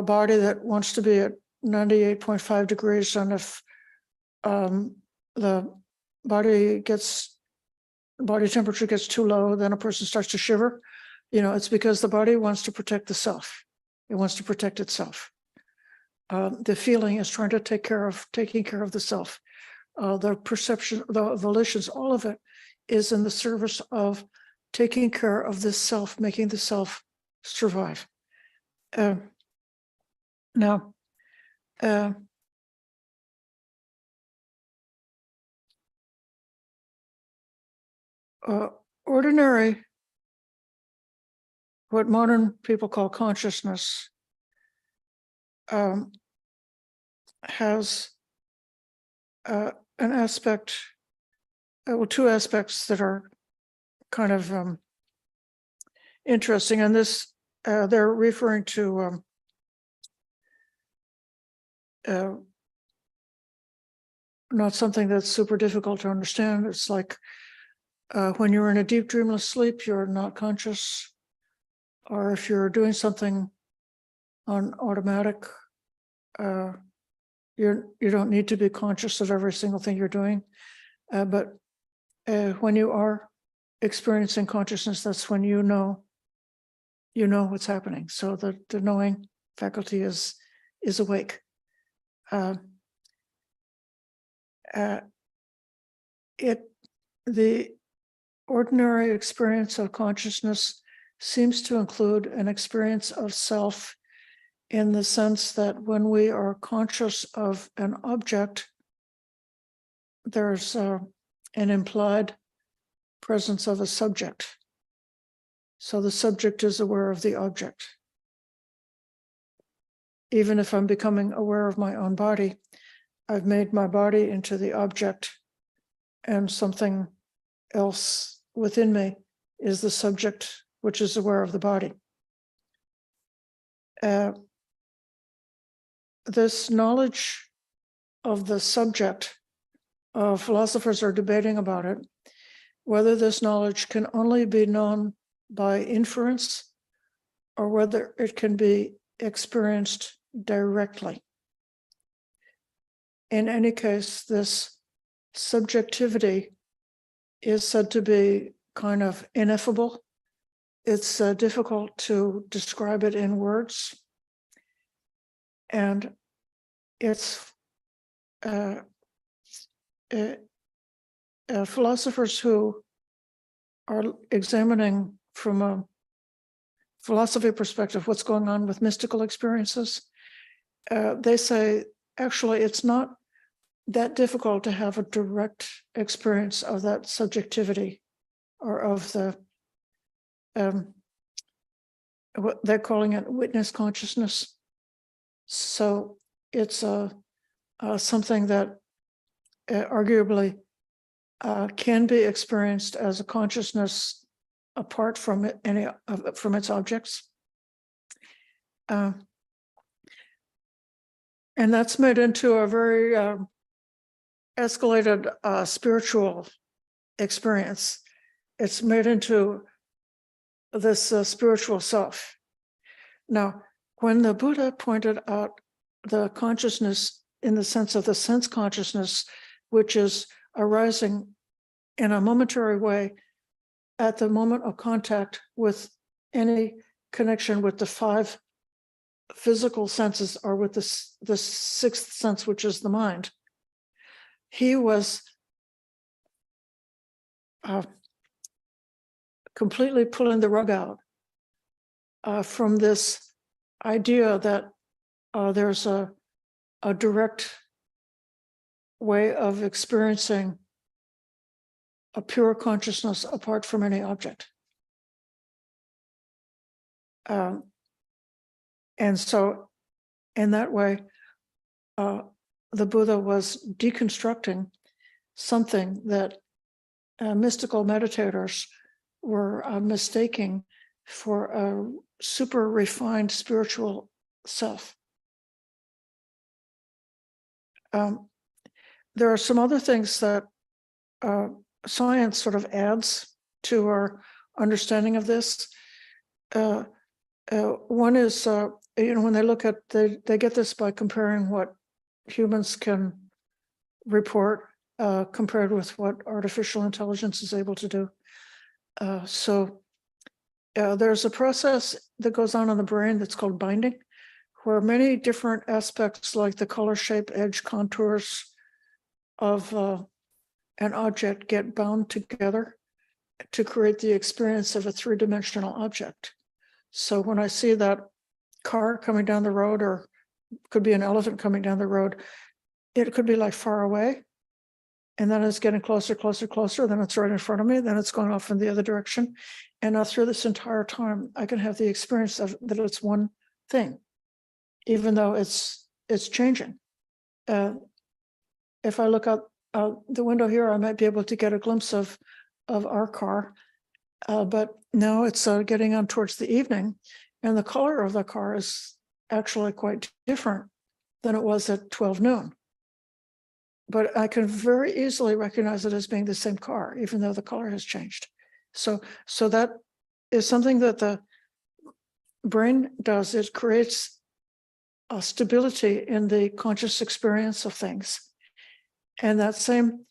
[SPEAKER 1] body that wants to be at 98.5 degrees, and if the body temperature gets too low, then a person starts to shiver. It's because the body wants to protect the self. It wants to protect itself. The feeling is trying to taking care of the self. The perception, the volitions, all of it is in the service of taking care of this self, making the self survive. Now, ordinary, what modern people call consciousness, has an aspect, two aspects that are kind of interesting. And this, they're referring to not something that's super difficult to understand. It's like when you're in a deep dreamless sleep, you're not conscious, or if you're doing something on automatic, you don't need to be conscious of every single thing you're doing. But when you are experiencing consciousness, that's when you know what's happening. So the knowing faculty is awake. The ordinary experience of consciousness seems to include an experience of self in the sense that when we are conscious of an object, there's an implied presence of a subject. So the subject is aware of the object. Even if I'm becoming aware of my own body, I've made my body into the object, and something else within me is the subject, which is aware of the body. This knowledge of the subject, philosophers are debating about it, whether this knowledge can only be known by inference or whether it can be experienced directly. In any case, this subjectivity is said to be kind of ineffable. It's difficult to describe it in words. And it's philosophers who are examining from a philosophy perspective what's going on with mystical experiences. They say, actually, it's not that difficult to have a direct experience of that subjectivity or of the, what they're calling it witness consciousness. So it's something that arguably can be experienced as a consciousness apart from it, from its objects. And that's made into a very escalated spiritual experience. It's made into this spiritual self. Now, when the Buddha pointed out the consciousness in the sense of the sense consciousness, which is arising in a momentary way at the moment of contact with any connection with the five physical senses or with the sixth sense, which is the mind, he was completely pulling the rug out from this idea that there's a direct way of experiencing a pure consciousness apart from any object. And so in that way, the Buddha was deconstructing something that mystical meditators were mistaking for a super refined spiritual self. There are some other things that science sort of adds to our understanding of this. One is, when they look at, they get this by comparing what humans can report compared with what artificial intelligence is able to do. So there's a process that goes on in the brain that's called binding, where many different aspects like the color, shape, edge, contours of an object get bound together to create the experience of a three-dimensional object. So when I see that car coming down the road, or could be an elephant coming down the road, it could be like far away, and then it's getting closer, closer, closer, then it's right in front of me, then it's going off in the other direction. And now through this entire time, I can have the experience of that it's one thing, even though it's changing. If I look out the window here, I might be able to get a glimpse of our car, but now it's getting on towards the evening, and the color of the car is actually quite different than it was at 12 noon. But I can very easily recognize it as being the same car, even though the color has changed. So that is something that the brain does. It creates a stability in the conscious experience of things. And that same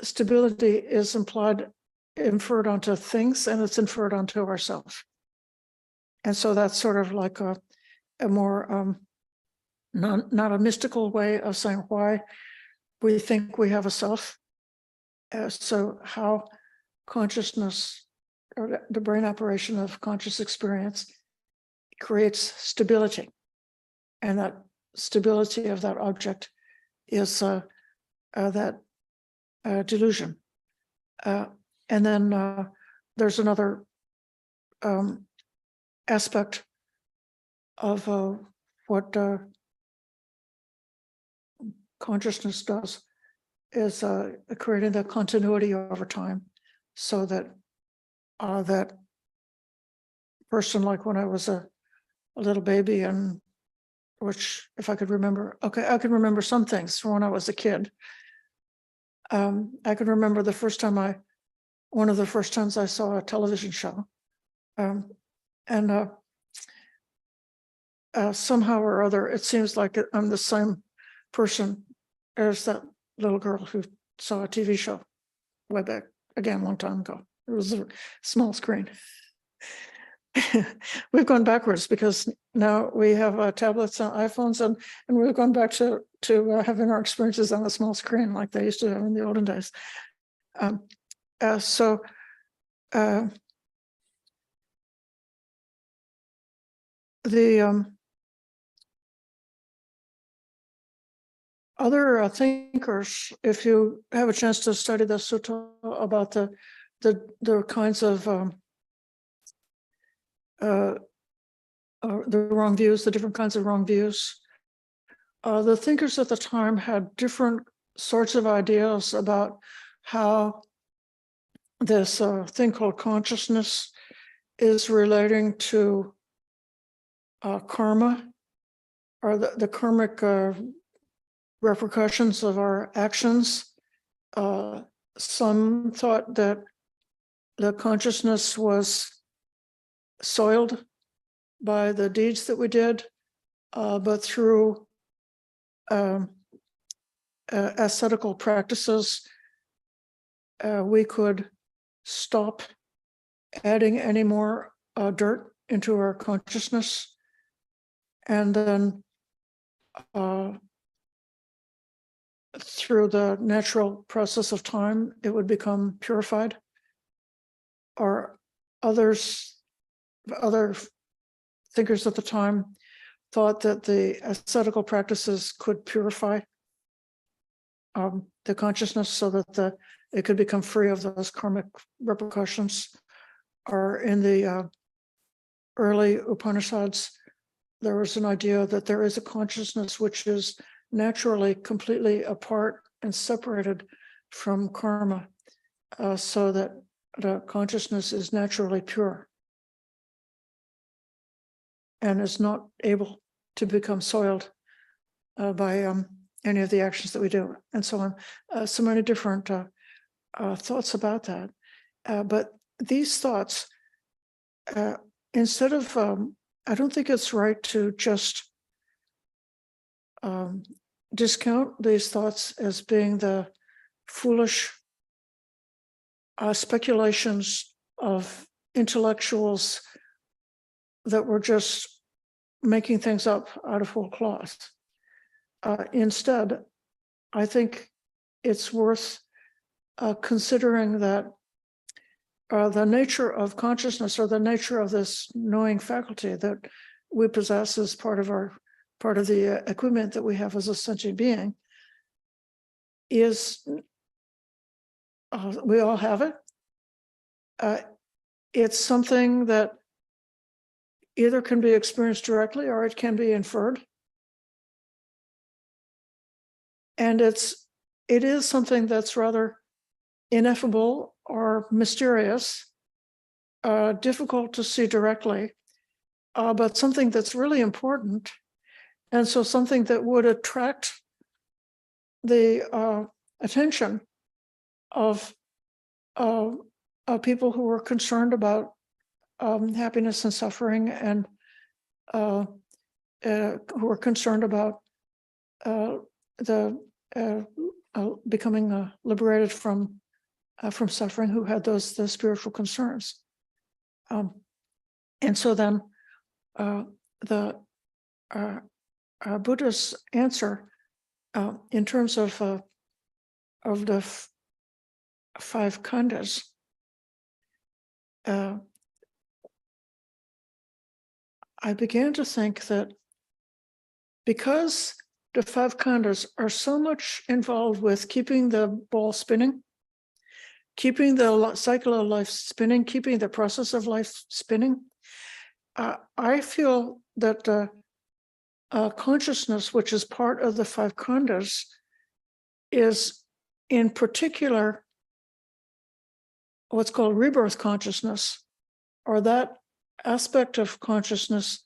[SPEAKER 1] stability is inferred onto things, and it's inferred onto ourselves. And so that's sort of like a more, not a mystical way of saying why we think we have a self. So how consciousness or the brain operation of conscious experience creates stability. And that stability of that object is that delusion. And then there's another aspect of what consciousness does is creating the continuity over time, so that that person, like when I was a little baby, and which, if I could remember, okay, I can remember some things from when I was a kid. I can remember one of the first times I saw a television show, and somehow or other, it seems like I'm the same person as that little girl who saw a TV show way back, again, a long time ago. It was a small screen. We've gone backwards because now we have tablets and iPhones, and we've gone back to having our experiences on a small screen like they used to have in the olden days. The other thinkers, if you have a chance to study the sutta about the kinds of the wrong views, the different kinds of wrong views, the thinkers at the time had different sorts of ideas about how this thing called consciousness is relating to karma, or the karmic repercussions of our actions. Some thought that the consciousness was soiled by the deeds that we did, but through ascetical practices, we could stop adding any more dirt into our consciousness, and then through the natural process of time, it would become purified. Or other thinkers at the time thought that the ascetical practices could purify the consciousness so that it could become free of those karmic repercussions. Or in the early Upanishads, there was an idea that there is a consciousness which is naturally completely apart and separated from karma, so that the consciousness is naturally pure and is not able to become soiled by any of the actions that we do, and so on. So many different thoughts about that. But these thoughts, instead of, I don't think it's right to just discount these thoughts as being the foolish speculations of intellectuals that were just making things up out of whole cloth. Instead, I think it's worth considering that the nature of consciousness, or the nature of this knowing faculty that we possess as part of the equipment that we have as a sentient being, is we all have it. It's something that either can be experienced directly or it can be inferred. And it is something that's rather ineffable or mysterious, difficult to see directly, but something that's really important. And so something that would attract the attention of people who are concerned about happiness and suffering, and who are concerned about becoming liberated from suffering, who had those spiritual concerns. And so then the Buddha's answer in terms of the five khandhas I began to think that because the five khandhas are so much involved with keeping the ball spinning, keeping the cycle of life spinning, keeping the process of life spinning, I feel that consciousness, which is part of the five khandhas, is in particular what's called rebirth consciousness, or that aspect of consciousness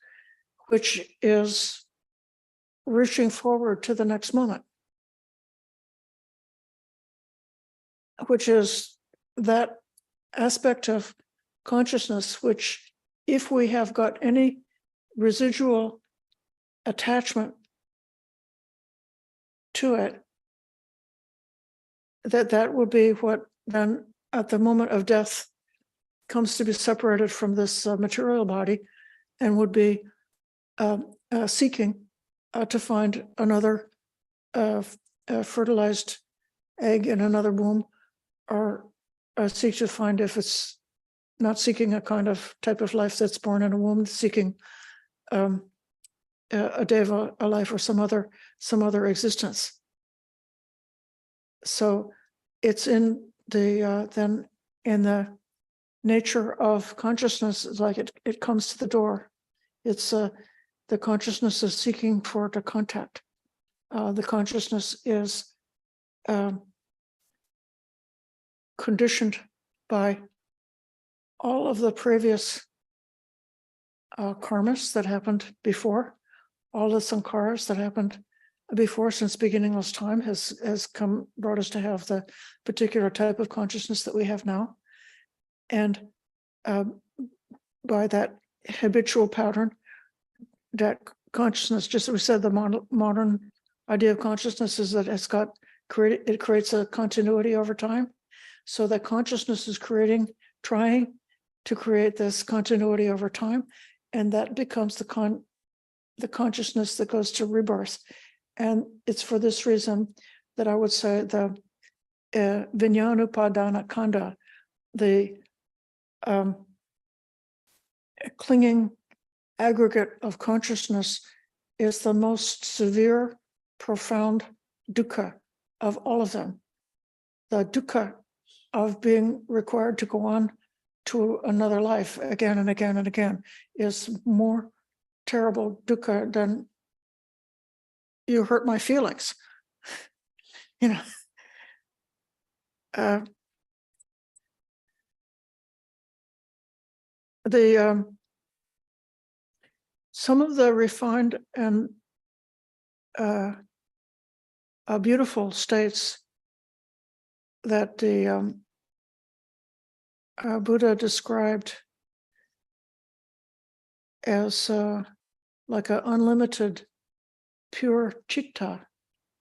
[SPEAKER 1] which is reaching forward to the next moment, which is that aspect of consciousness which, if we have got any residual attachment to it, that will be what then at the moment of death comes to be separated from this material body, and would be seeking to find another fertilized egg in another womb, or seek to find, if it's not seeking a kind of type of life that's born in a womb, seeking a deva, a life, or some other existence. So it's in the then in the nature of consciousness, like it comes to the door. It's the consciousness is seeking for the contact. The consciousness is conditioned by all of the previous karmas that happened before, all the sankharas that happened before, since beginningless time has brought us to have the particular type of consciousness that we have now. And by that habitual pattern, that consciousness, just as we said, the modern idea of consciousness is that it creates a continuity over time. So that consciousness is trying to create this continuity over time, and that becomes the consciousness that goes to rebirth. And it's for this reason that I would say the Vinyanupadana Khandha, the clinging aggregate of consciousness, is the most severe, profound dukkha of all of them. The dukkha of being required to go on to another life again and again and again is more terrible dukkha than you hurt my feelings. You know, some of the refined and beautiful states that the Buddha described as like an unlimited pure citta.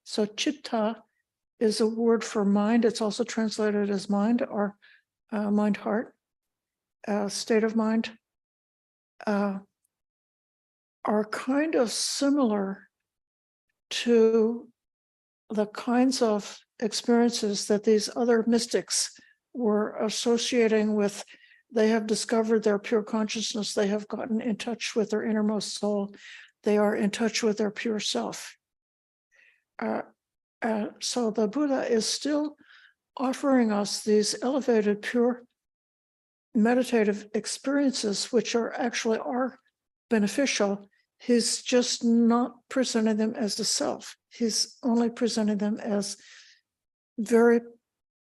[SPEAKER 1] So citta is a word for mind. It's also translated as mind, or mind heart, state of mind, are kind of similar to the kinds of experiences that these other mystics were associating with. They have discovered their pure consciousness. They have gotten in touch with their innermost soul. They are in touch with their pure self. So the Buddha is still offering us these elevated, pure, meditative experiences, which are beneficial. He's just not presenting them as the self. He's only presenting them as very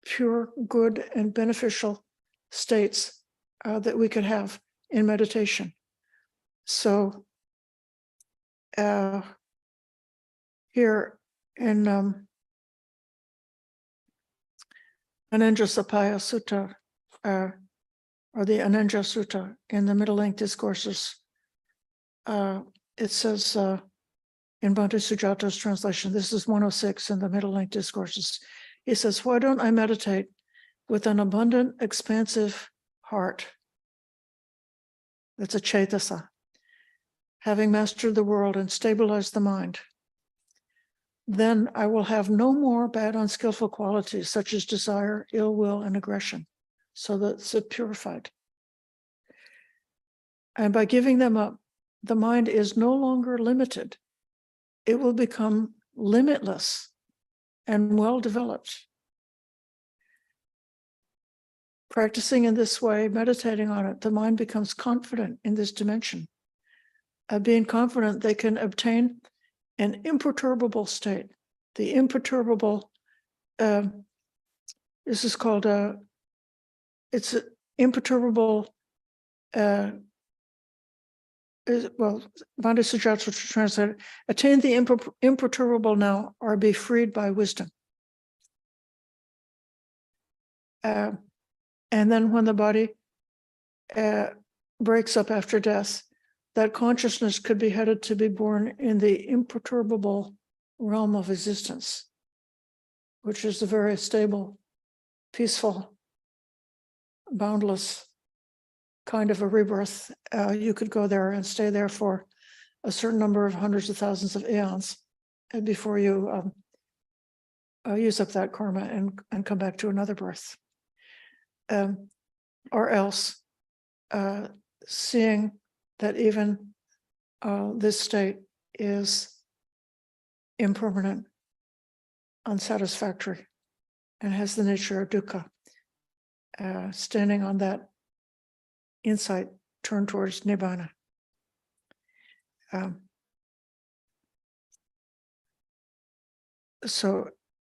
[SPEAKER 1] pure, good, and beneficial states that we could have in meditation. So here in Anendrasapaya Sutta, or the Anendra Sutta in the Middle Length Discourses, it says in Bhante Sujata's translation, this is 106 in the Middle Length Discourses, he says, why don't I meditate with an abundant, expansive heart? That's a chaitasa. Having mastered the world and stabilized the mind, then I will have no more bad, unskillful qualities such as desire, ill will, and aggression. So that's purified. And by giving them up, the mind is no longer limited. It will become limitless and well developed. Practicing in this way, meditating on it, the mind becomes confident in this dimension. Being confident, they can obtain an imperturbable state. The imperturbable, this is called it's an imperturbable, well, Bhante Sujatsa translated, attain the imperturbable now or be freed by wisdom. And then when the body breaks up after death, that consciousness could be headed to be born in the imperturbable realm of existence, which is a very stable, peaceful, boundless kind of a rebirth. You could go there and stay there for a certain number of hundreds of thousands of aeons before you use up that karma and come back to another birth. Or else seeing that even this state is impermanent, unsatisfactory, and has the nature of dukkha. Standing on that insight, turn towards nibbana. So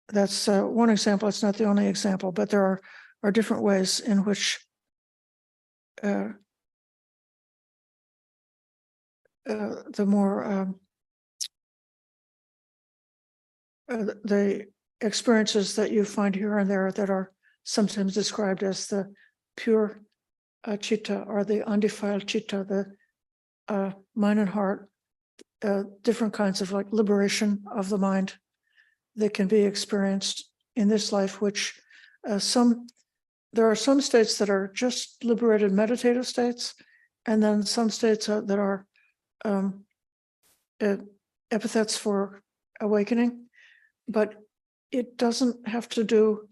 [SPEAKER 1] that's one example. It's not the only example, but there are different ways in which the more the experiences that you find here and there that are sometimes described as the pure citta or the undefiled citta, the mind and heart, different kinds of like liberation of the mind that can be experienced in this life, which there are some states that are just liberated meditative states, and then some states that are epithets for awakening, but it doesn't have to do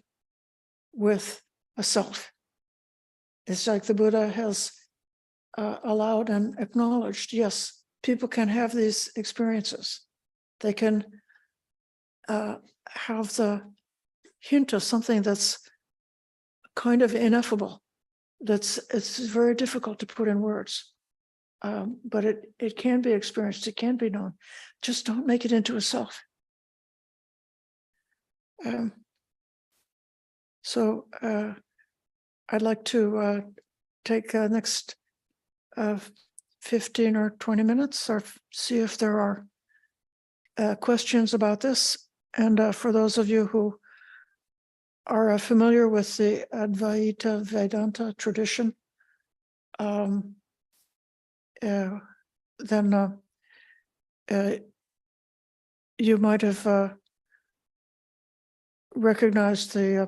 [SPEAKER 1] with a self. It's like the Buddha has allowed and acknowledged, yes, people can have these experiences. They can have the hint of something that's kind of ineffable. It's very difficult to put in words. But it can be experienced, it can be known. Just don't make it into a self. So I'd like to take next 15 or 20 minutes or see if there are questions about this. And for those of you who are familiar with the Advaita Vedanta tradition, then you might have recognized the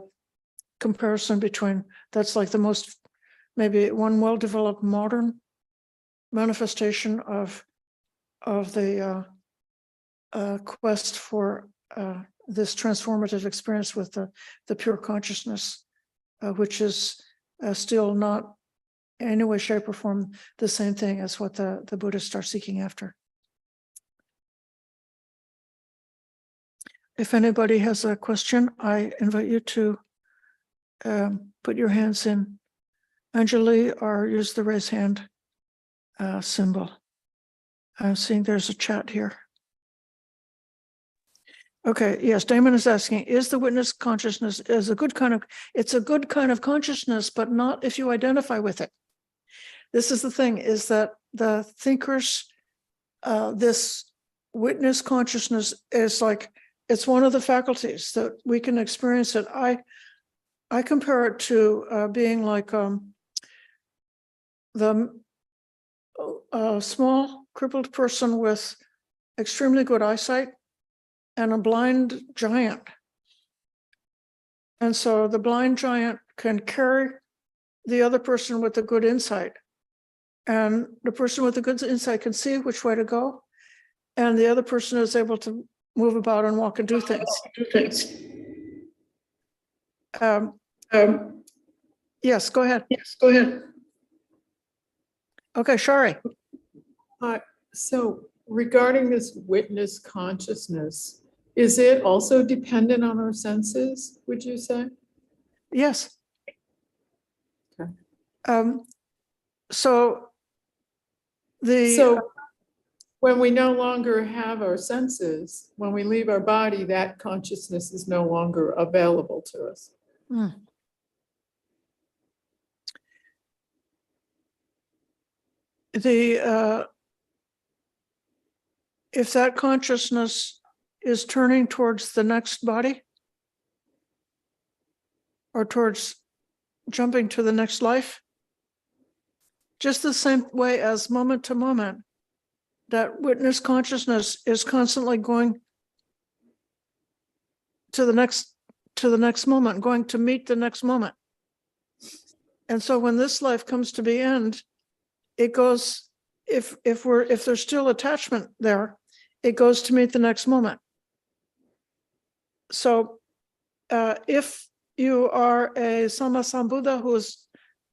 [SPEAKER 1] comparison between, that's like the most, maybe one well-developed modern manifestation of the quest for this transformative experience with the pure consciousness, which is still not in any way, shape, or form the same thing as what the Buddhists are seeking after. If anybody has a question, I invite you to put your hands in Anjali or use the raise hand symbol. I'm seeing there's a chat here. Okay, yes, Damon is asking, is the witness consciousness it's a good kind of consciousness, but not if you identify with it. This is the thing, is that the thinkers, this witness consciousness is like, it's one of the faculties that we can experience it. I compare it to being like the small crippled person with extremely good eyesight and a blind giant. And so the blind giant can carry the other person with the good insight. And the person with the good insight can see which way to go. And the other person is able to move about and walk and do things. Yes, go ahead. Okay, Shari.
[SPEAKER 2] So regarding this witness consciousness, is it also dependent on our senses, would you say?
[SPEAKER 1] Yes.
[SPEAKER 2] Okay.
[SPEAKER 1] So
[SPEAKER 2] So when we no longer have our senses, when we leave our body, that consciousness is no longer available to us.
[SPEAKER 1] If that consciousness is turning towards the next body or towards jumping to the next life, just the same way as moment to moment, that witness consciousness is constantly going to the next moment, going to meet the next moment. And so when this life comes to be end, it goes, if there's still attachment there, it goes to meet the next moment. So if you are a Sammasambuddha who has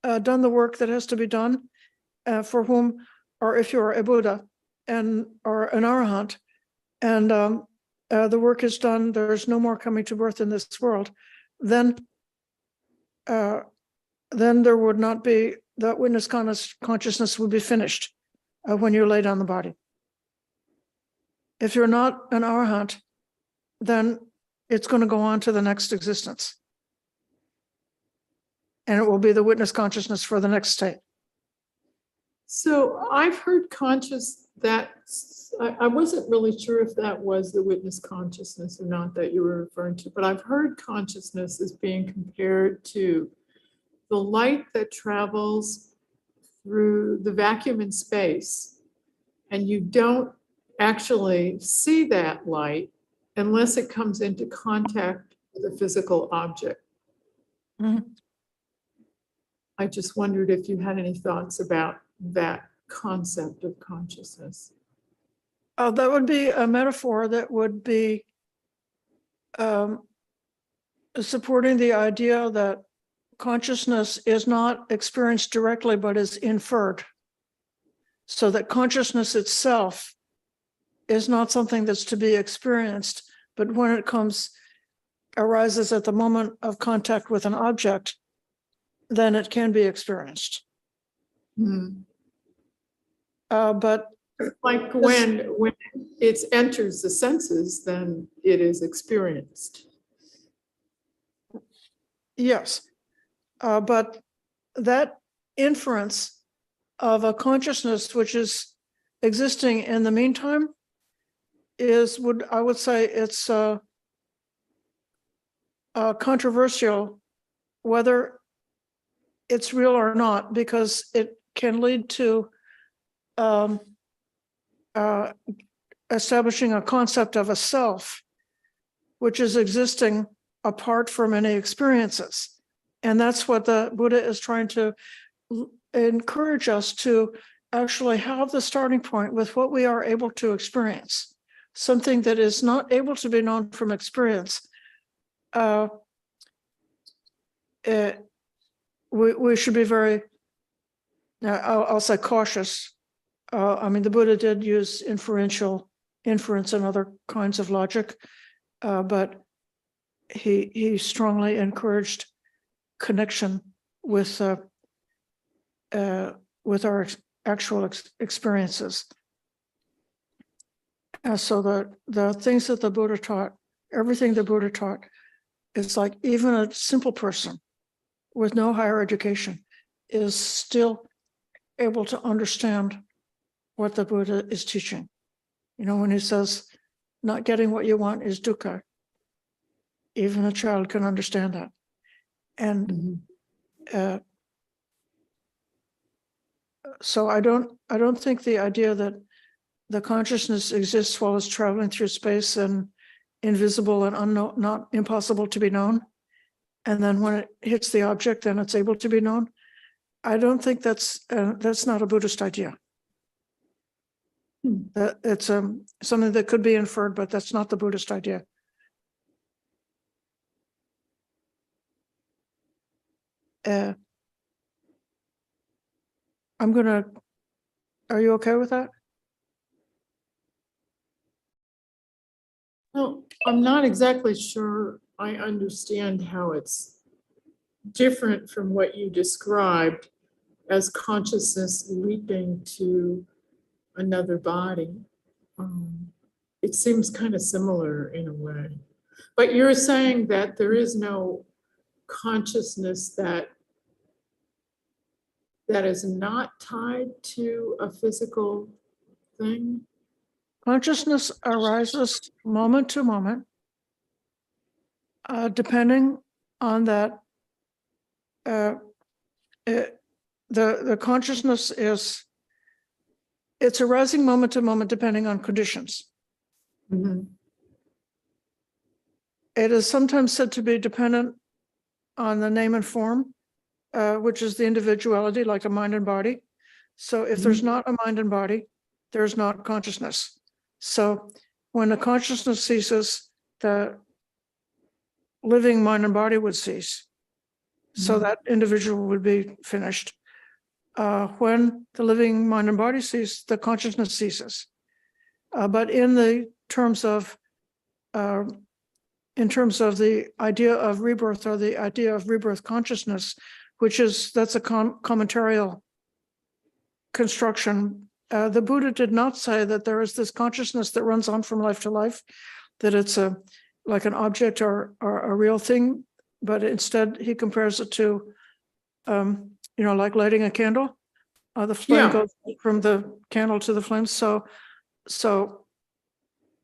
[SPEAKER 1] done the work that has to be done, for whom, or if you're a Buddha and or an Arahant, and the work is done, there's no more coming to birth in this world, then there would not be, that witness consciousness would be finished when you lay down the body. If you're not an Arahant, then it's going to go on to the next existence. And it will be the witness consciousness for the next state.
[SPEAKER 2] So I've heard I wasn't really sure if that was the witness consciousness or not that you were referring to, but I've heard consciousness as being compared to the light that travels through the vacuum in space, and you don't actually see that light unless it comes into contact with a physical object.
[SPEAKER 1] Mhm.
[SPEAKER 2] I just wondered if you had any thoughts about that concept of consciousness.
[SPEAKER 1] That would be a metaphor that would be supporting the idea that consciousness is not experienced directly, but is inferred. So that consciousness itself is not something that's to be experienced, but when it arises at the moment of contact with an object, then it can be experienced. But
[SPEAKER 2] like when it enters the senses, then it is experienced.
[SPEAKER 1] yes, but that inference of a consciousness which is existing in the meantime I would say it's controversial whether it's real or not, because it can lead to establishing a concept of a self, which is existing apart from any experiences. And that's what the Buddha is trying to encourage us to actually have the starting point with what we are able to experience, something that is not able to be known from experience. We should be very, I'll say cautious. I mean, the Buddha did use inference and other kinds of logic, but he strongly encouraged connection with our actual experiences. So the things that the Buddha taught, everything the Buddha taught, it's like even a simple person with no higher education is still able to understand what the Buddha is teaching. You know, when he says, not getting what you want is dukkha, even a child can understand that. And so I don't think the idea that the consciousness exists while it's traveling through space and invisible and unknown, not impossible to be known, and then when it hits the object, then it's able to be known. I don't think that's not a Buddhist idea. That it's something that could be inferred, but that's not the Buddhist idea. I'm going to Are you okay with that?
[SPEAKER 2] Well, I'm not exactly sure I understand how it's different from what you described as consciousness leaping to another body. It seems kind of similar in a way. But you're saying that there is no consciousness that is not tied to a physical thing?
[SPEAKER 1] Consciousness arises moment to moment, depending on that. The consciousness it's arising moment to moment, depending on conditions.
[SPEAKER 2] Mhm.
[SPEAKER 1] It is sometimes said to be dependent on the name and form, which is the individuality, like a mind and body. So if there's not a mind and body, there's not consciousness. So when the consciousness ceases, the living mind and body would cease. So that individual would be finished. When the living mind and body cease, the consciousness ceases. But in terms of the idea of rebirth, or the idea of rebirth consciousness, that's a commentarial construction. The Buddha did not say that there is this consciousness that runs on from life to life, that it's like an object or a real thing, but instead he compares it to, like lighting a candle. The flame goes from the candle to the flame. So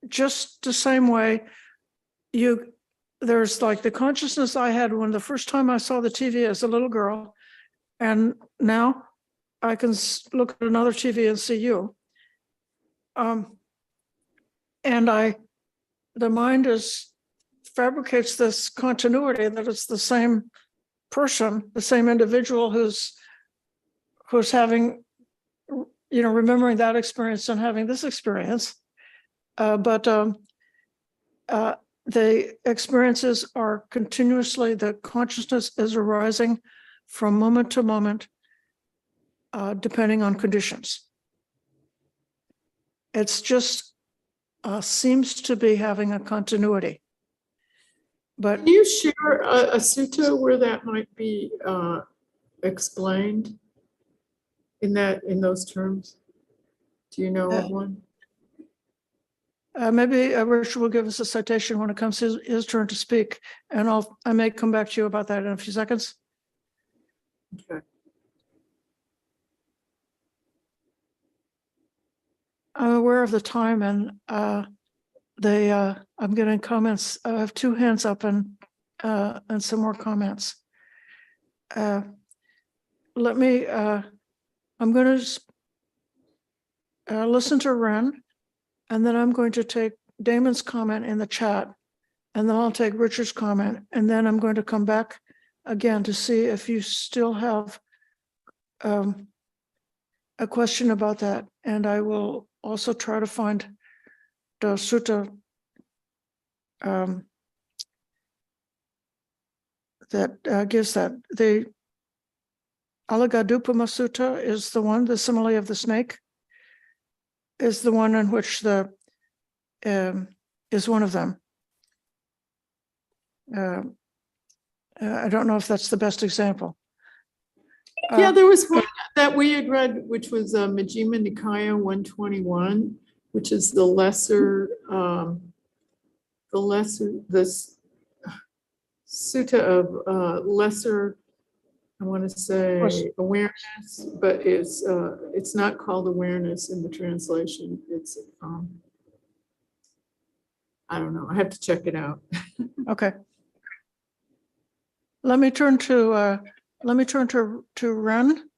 [SPEAKER 1] just the same way, there's like the consciousness I had when the first time I saw the TV as a little girl, and now I can look at another TV and see you. And the mind fabricates this continuity that it's the same person, the same individual who's having, remembering that experience and having this experience. But the experiences are continuously, the consciousness is arising from moment to moment, depending on conditions. It's just seems to be having a continuity. But
[SPEAKER 2] can you share a sutta where that might be explained in those terms? Do you know of one?
[SPEAKER 1] Maybe Richard will give us a citation when it comes to his turn to speak, and I may come back to you about that in a few seconds.
[SPEAKER 2] Okay.
[SPEAKER 1] I'm aware of the time, and I'm getting comments. I have two hands up and some more comments. I'm going to listen to Ren, and then I'm going to take Damon's comment in the chat, and then I'll take Richard's comment, and then I'm going to come back again to see if you still have a question about that, and I will also try to find the sutta that gives that. The Alagadupama Sutta is the one, the simile of the snake, is the one in which is one of them. I don't know if that's the best example.
[SPEAKER 2] Yeah, there was one that we had read, which was Majjhima Nikaya 121, which is the sutta of lesser, I want to say awareness, but it's not called awareness in the translation. It's I don't know. I have to check it out.
[SPEAKER 1] Okay. Let me turn to Ren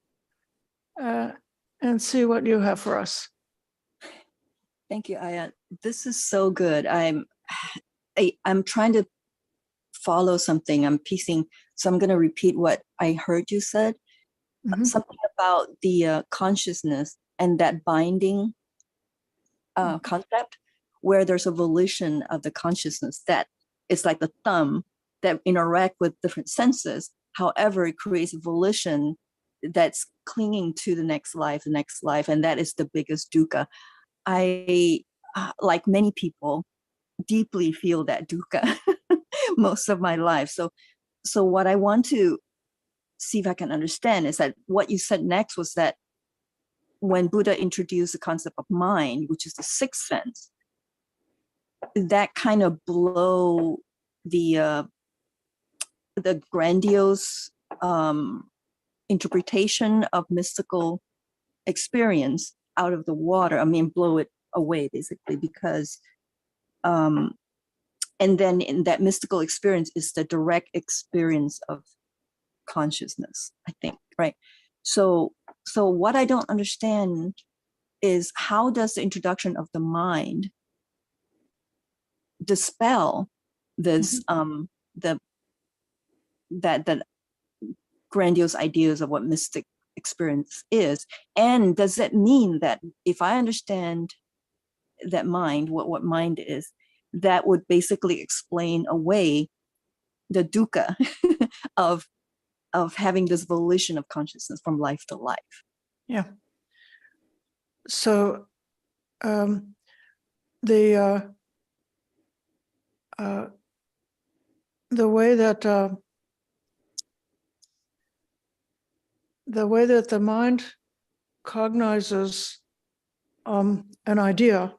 [SPEAKER 1] and see what you have for us.
[SPEAKER 3] Thank you, Ayaan. This is so good. I'm trying to follow something. I'm piecing, so I'm going to repeat what I heard you said.
[SPEAKER 1] Mm-hmm.
[SPEAKER 3] Something about the consciousness and that binding concept, where there's a volition of the consciousness that it's like the thumb that interact with different senses. However, it creates volition that's clinging to the next life, and that is the biggest dukkha. I, like many people, deeply feel that dukkha most of my life. So what I want to see if I can understand is that what you said next was that when Buddha introduced the concept of mind, which is the sixth sense, that kind of blow the grandiose interpretation of mystical experience out of the water. I mean, blow it away basically, because and then in that mystical experience is the direct experience of consciousness, I think, right? So what I don't understand is, how does the introduction of the mind dispel this that grandiose ideas of what mystic experience is? And does that mean that if I understand that mind, what mind is, that would basically explain away the dukkha of having this volition of consciousness from life to life?
[SPEAKER 1] Yeah. So the way that the mind cognizes an idea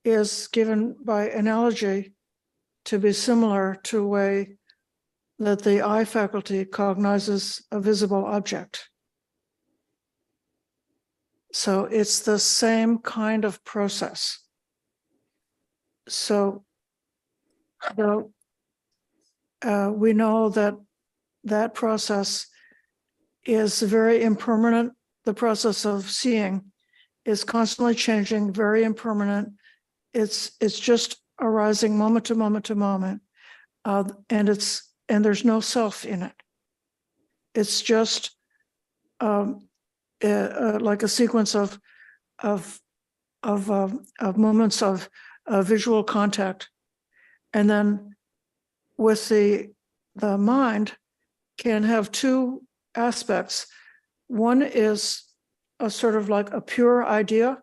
[SPEAKER 1] is given by analogy to be similar to the way that the eye faculty cognizes a visible object. So it's the same kind of process. So we know that process is very impermanent. The process of seeing is constantly changing, very impermanent. It's just arising moment to moment to moment, and there's no self in it. It's just like a sequence of moments of visual contact, and then with the mind can have two aspects. One is a sort of like a pure idea,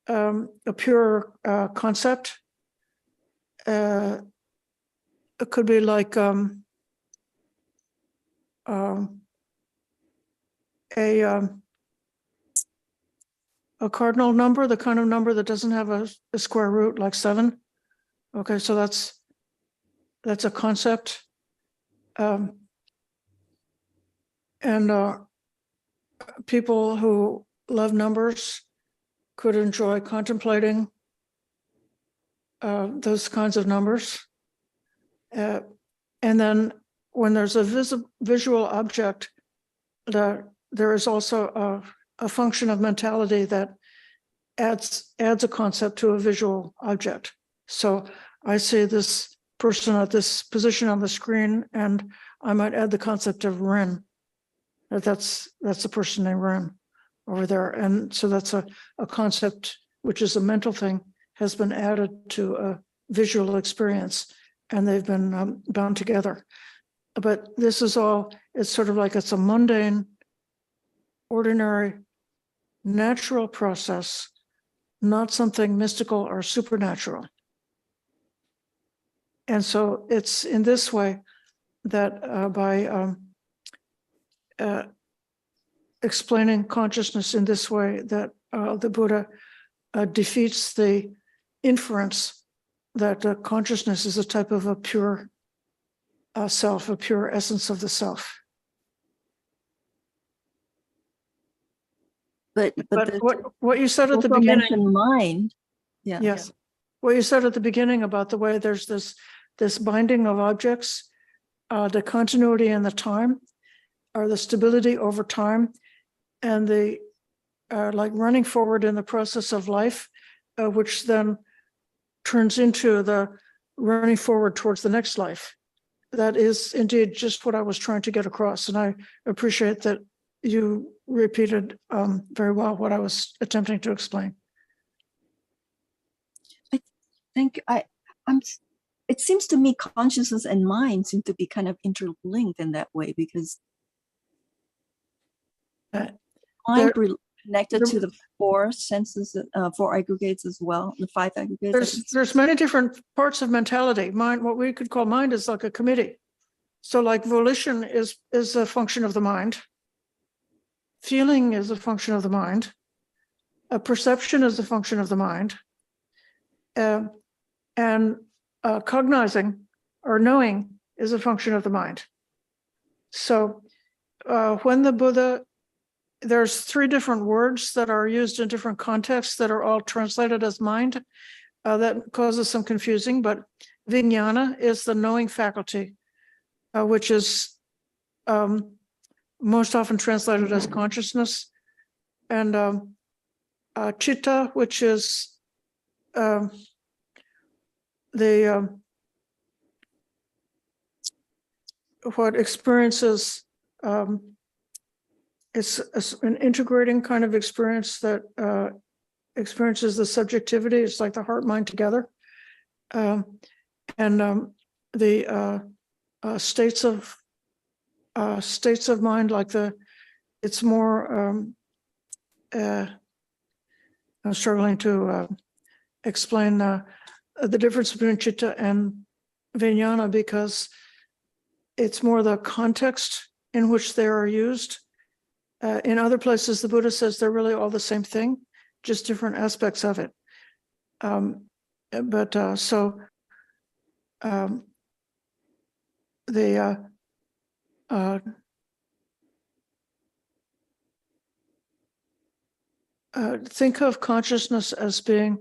[SPEAKER 1] a pure concept. It could be like a cardinal number, the kind of number that doesn't have a square root, like 7. Okay, so that's a concept. And people who love numbers could enjoy contemplating those kinds of numbers. And then when there's a visual object, there is also a function of mentality that adds a concept to a visual object. So I see this person at this position on the screen, and I might add the concept of Ren. That's the person named Ren over there. And so that's a concept, which is a mental thing, has been added to a visual experience, and they've been bound together. But this is all, it's sort of like it's a mundane, ordinary, natural process, not something mystical or supernatural. And so it's in this way that by explaining consciousness in this way, that the Buddha defeats the inference that consciousness is a type of a pure self, a pure essence of the self.
[SPEAKER 3] But
[SPEAKER 1] what you said at the beginning,
[SPEAKER 3] mind. Yeah.
[SPEAKER 1] yes, what you said at the beginning about the way there's this binding of objects, the continuity in the time, or the stability over time, and the like running forward in the process of life, which then turns into the running forward towards the next life. That is indeed just what I was trying to get across, and I appreciate that you repeated very well what I was attempting to explain.
[SPEAKER 3] I think it seems to me consciousness and mind seem to be kind of interlinked in that way, because mind connected to the four senses, four aggregates as well, the five aggregates.
[SPEAKER 1] There's many different parts of mentality. Mind, what we could call mind, is like a committee. So like volition is a function of the mind. Feeling is a function of the mind. A perception is a function of the mind. And cognizing or knowing is a function of the mind. So when the Buddha, there's three different words that are used in different contexts that are all translated as mind. That causes some confusing, but vijnana is the knowing faculty, which is most often translated as consciousness, and chitta, which is what experiences, it's an integrating kind of experience that experiences the subjectivity. It's like the heart mind together, and the states of mind, like it's more. I'm struggling to explain the difference between chitta and vijnana, because it's more the context in which they are used. In other places, the Buddha says they're really all the same thing, just different aspects of it. Think of consciousness as being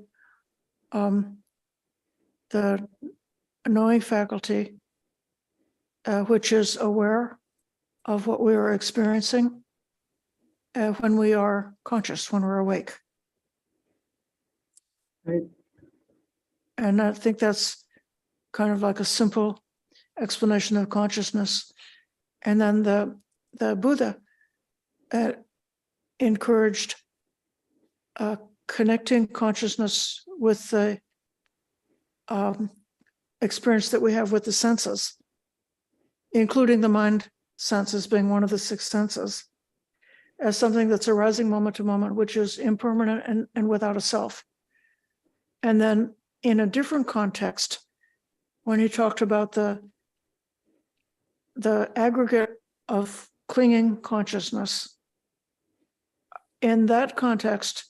[SPEAKER 1] the knowing faculty, which is aware of what we are experiencing when we are conscious, when we're awake.
[SPEAKER 2] Right.
[SPEAKER 1] And I think that's kind of like a simple explanation of consciousness. And then the Buddha encouraged connecting consciousness with the experience that we have with the senses, including the mind senses being one of the six senses, as something that's arising moment to moment, which is impermanent and without a self. And then in a different context, when he talked about the aggregate of clinging consciousness, in that context,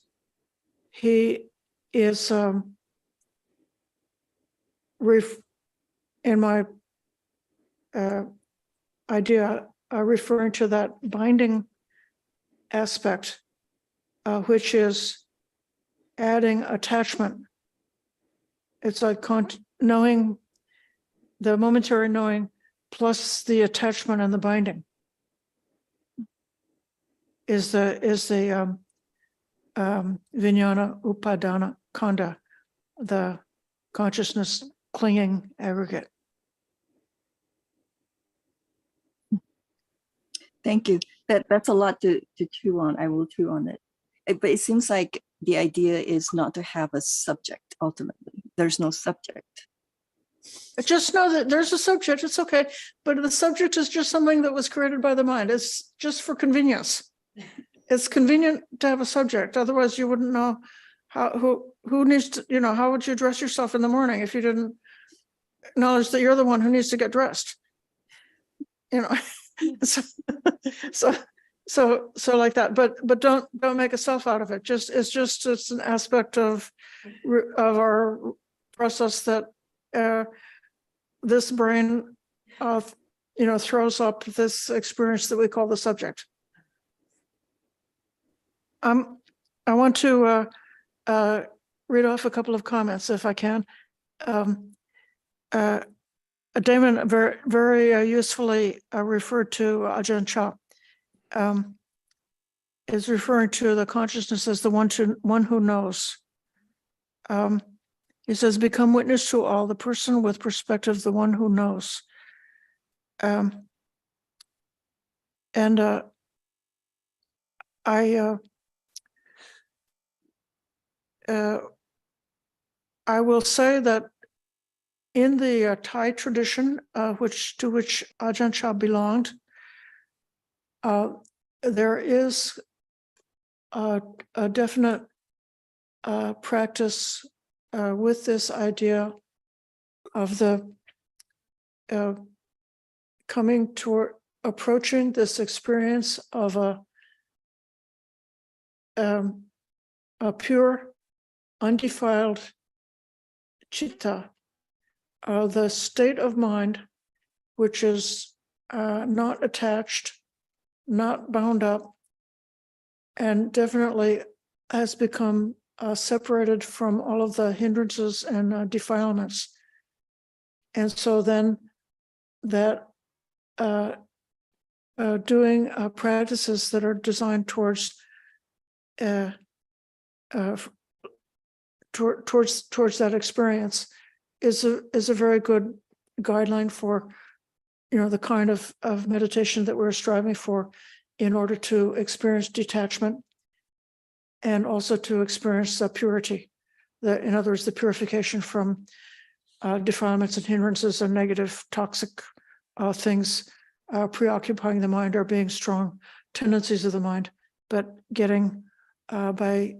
[SPEAKER 1] he is, in my idea, referring to that binding aspect, which is adding attachment. It's like knowing, the momentary knowing plus the attachment and the binding is the vijnana upadana khandha, the consciousness clinging aggregate.
[SPEAKER 3] Thank you. That's a lot to chew on. I will chew on it. But it seems like the idea is not to have a subject ultimately. There's no subject.
[SPEAKER 1] Just know that there's a subject, it's okay. But the subject is just something that was created by the mind. It's just for convenience. It's convenient to have a subject. Otherwise you wouldn't know who needs to, how would you dress yourself in the morning if you didn't acknowledge that you're the one who needs to get dressed? So like that, but don't make a self out of it. It's an aspect of our process that this brain throws up this experience that we call the subject. I want to read off a couple of comments if I can. Damon very usefully referred to Ajahn Chah. Is referring to the consciousness as the one who knows. He says, become witness to all, the person with perspective, the one who knows. I will say that in the Thai tradition, to which Ajahn Chah belonged, there is a definite practice with this idea of the coming toward approaching this experience of a pure, undefiled citta, the state of mind which is not attached, not bound up, and definitely has become separated from all of the hindrances and defilements. And so then that doing practices that are designed towards towards that experience is a very good guideline for, you know, the kind of meditation that we're striving for in order to experience detachment and also to experience purity. In other words, the purification from defilements and hindrances and negative toxic things preoccupying the mind or being strong tendencies of the mind, but getting by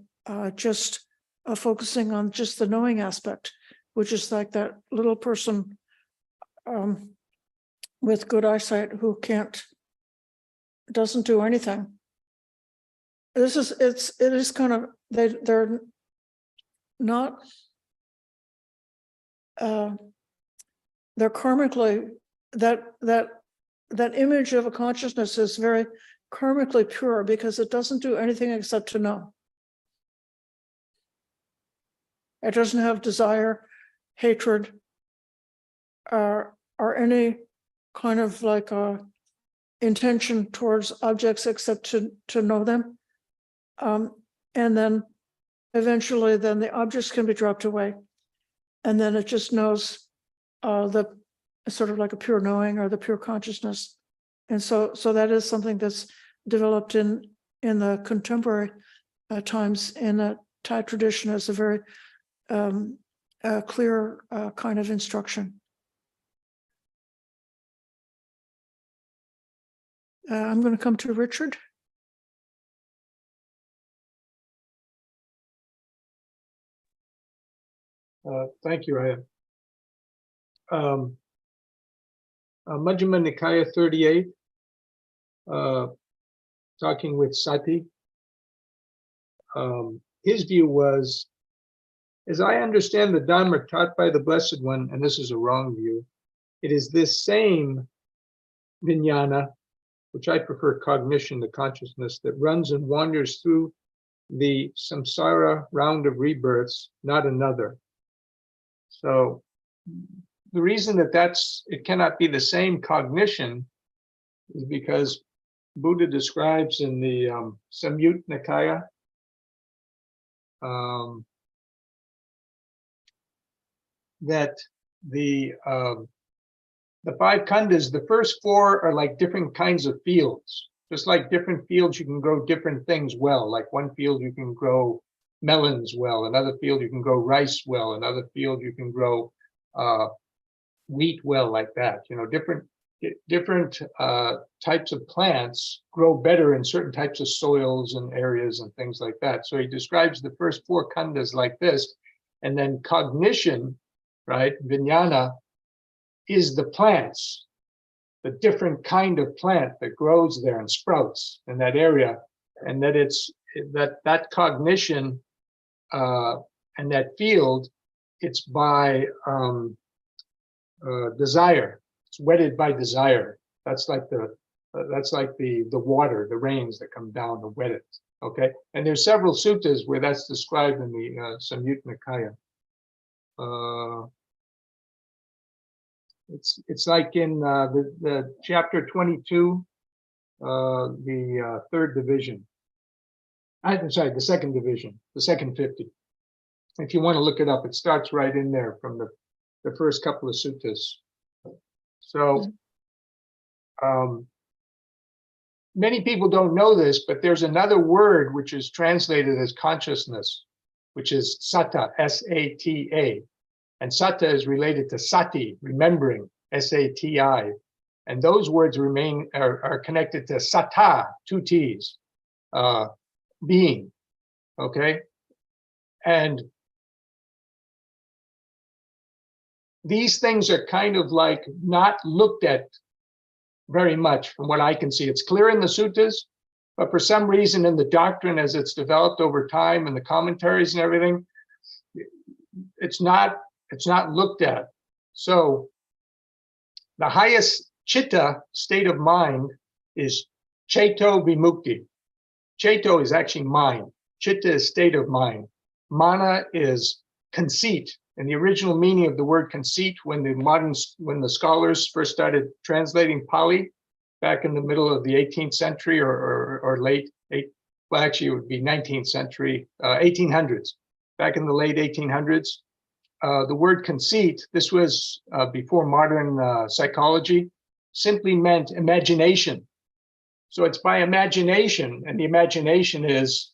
[SPEAKER 1] just focusing on just the knowing aspect, which is like that little person with good eyesight who doesn't do anything. It is kind of, they're not, they're karmically, that image of a consciousness is very karmically pure because it doesn't do anything except to know. It doesn't have desire, hatred, or any kind of like intention towards objects except to know them. And then eventually then the objects can be dropped away. And then it just knows the sort of like a pure knowing or the pure consciousness. And so that is something that's developed in the contemporary times in the Thai tradition as a very clear kind of instruction. I'm going to come to Richard.
[SPEAKER 4] Thank you, Raya. Majjhima Nikaya 38, talking with Sati. His view was, as I understand the Dhamma taught by the Blessed One, and this is a wrong view, it is this same vijnana, which I prefer cognition, the consciousness, that runs and wanders through the samsara round of rebirths, not another. So the reason that it cannot be the same cognition is because Buddha describes in the Samyutta Nikaya that the 5 khandhas, the first 4 are like different kinds of fields. Just like different fields, you can grow different things well. Like one field you can grow melons well, another field you can grow rice well, another field you can grow wheat well, like that. You know, different types of plants grow better in certain types of soils and areas and things like that. So he describes the first 4 khandhas like this, and then cognition, right, vijnana, is the plants, the different kind of plant that grows there and sprouts in that area, and that it's that cognition and that field, it's by desire. It's wetted by desire. That's like the water, the rains that come down to wet it. Okay, and there's several suttas where that's described in the Samyutta Nikaya. It's like in the chapter 22, the third division. I'm sorry, the second division, the second 50. If you want to look it up, it starts right in there from the first couple of suttas. So many people don't know this, but there's another word which is translated as consciousness, which is satta, S-A-T-A. And Sata is related to sati, remembering, S-A-T-I. And those words are connected to Sata, two T's, being, okay? And these things are kind of like not looked at very much from what I can see. It's clear in the suttas, but for some reason in the doctrine as it's developed over time and the commentaries and everything, it's not looked at. So the highest chitta state of mind is Cheto Vimukti. Cheto is actually mind. Chitta is state of mind. Mana is conceit. And the original meaning of the word conceit, when the scholars first started translating Pali back in the middle of the 18th century or late, well, actually it would be 19th century, 1800s, back in the late 1800s, the word conceit, this was before modern psychology, simply meant imagination. So it's by imagination, and the imagination is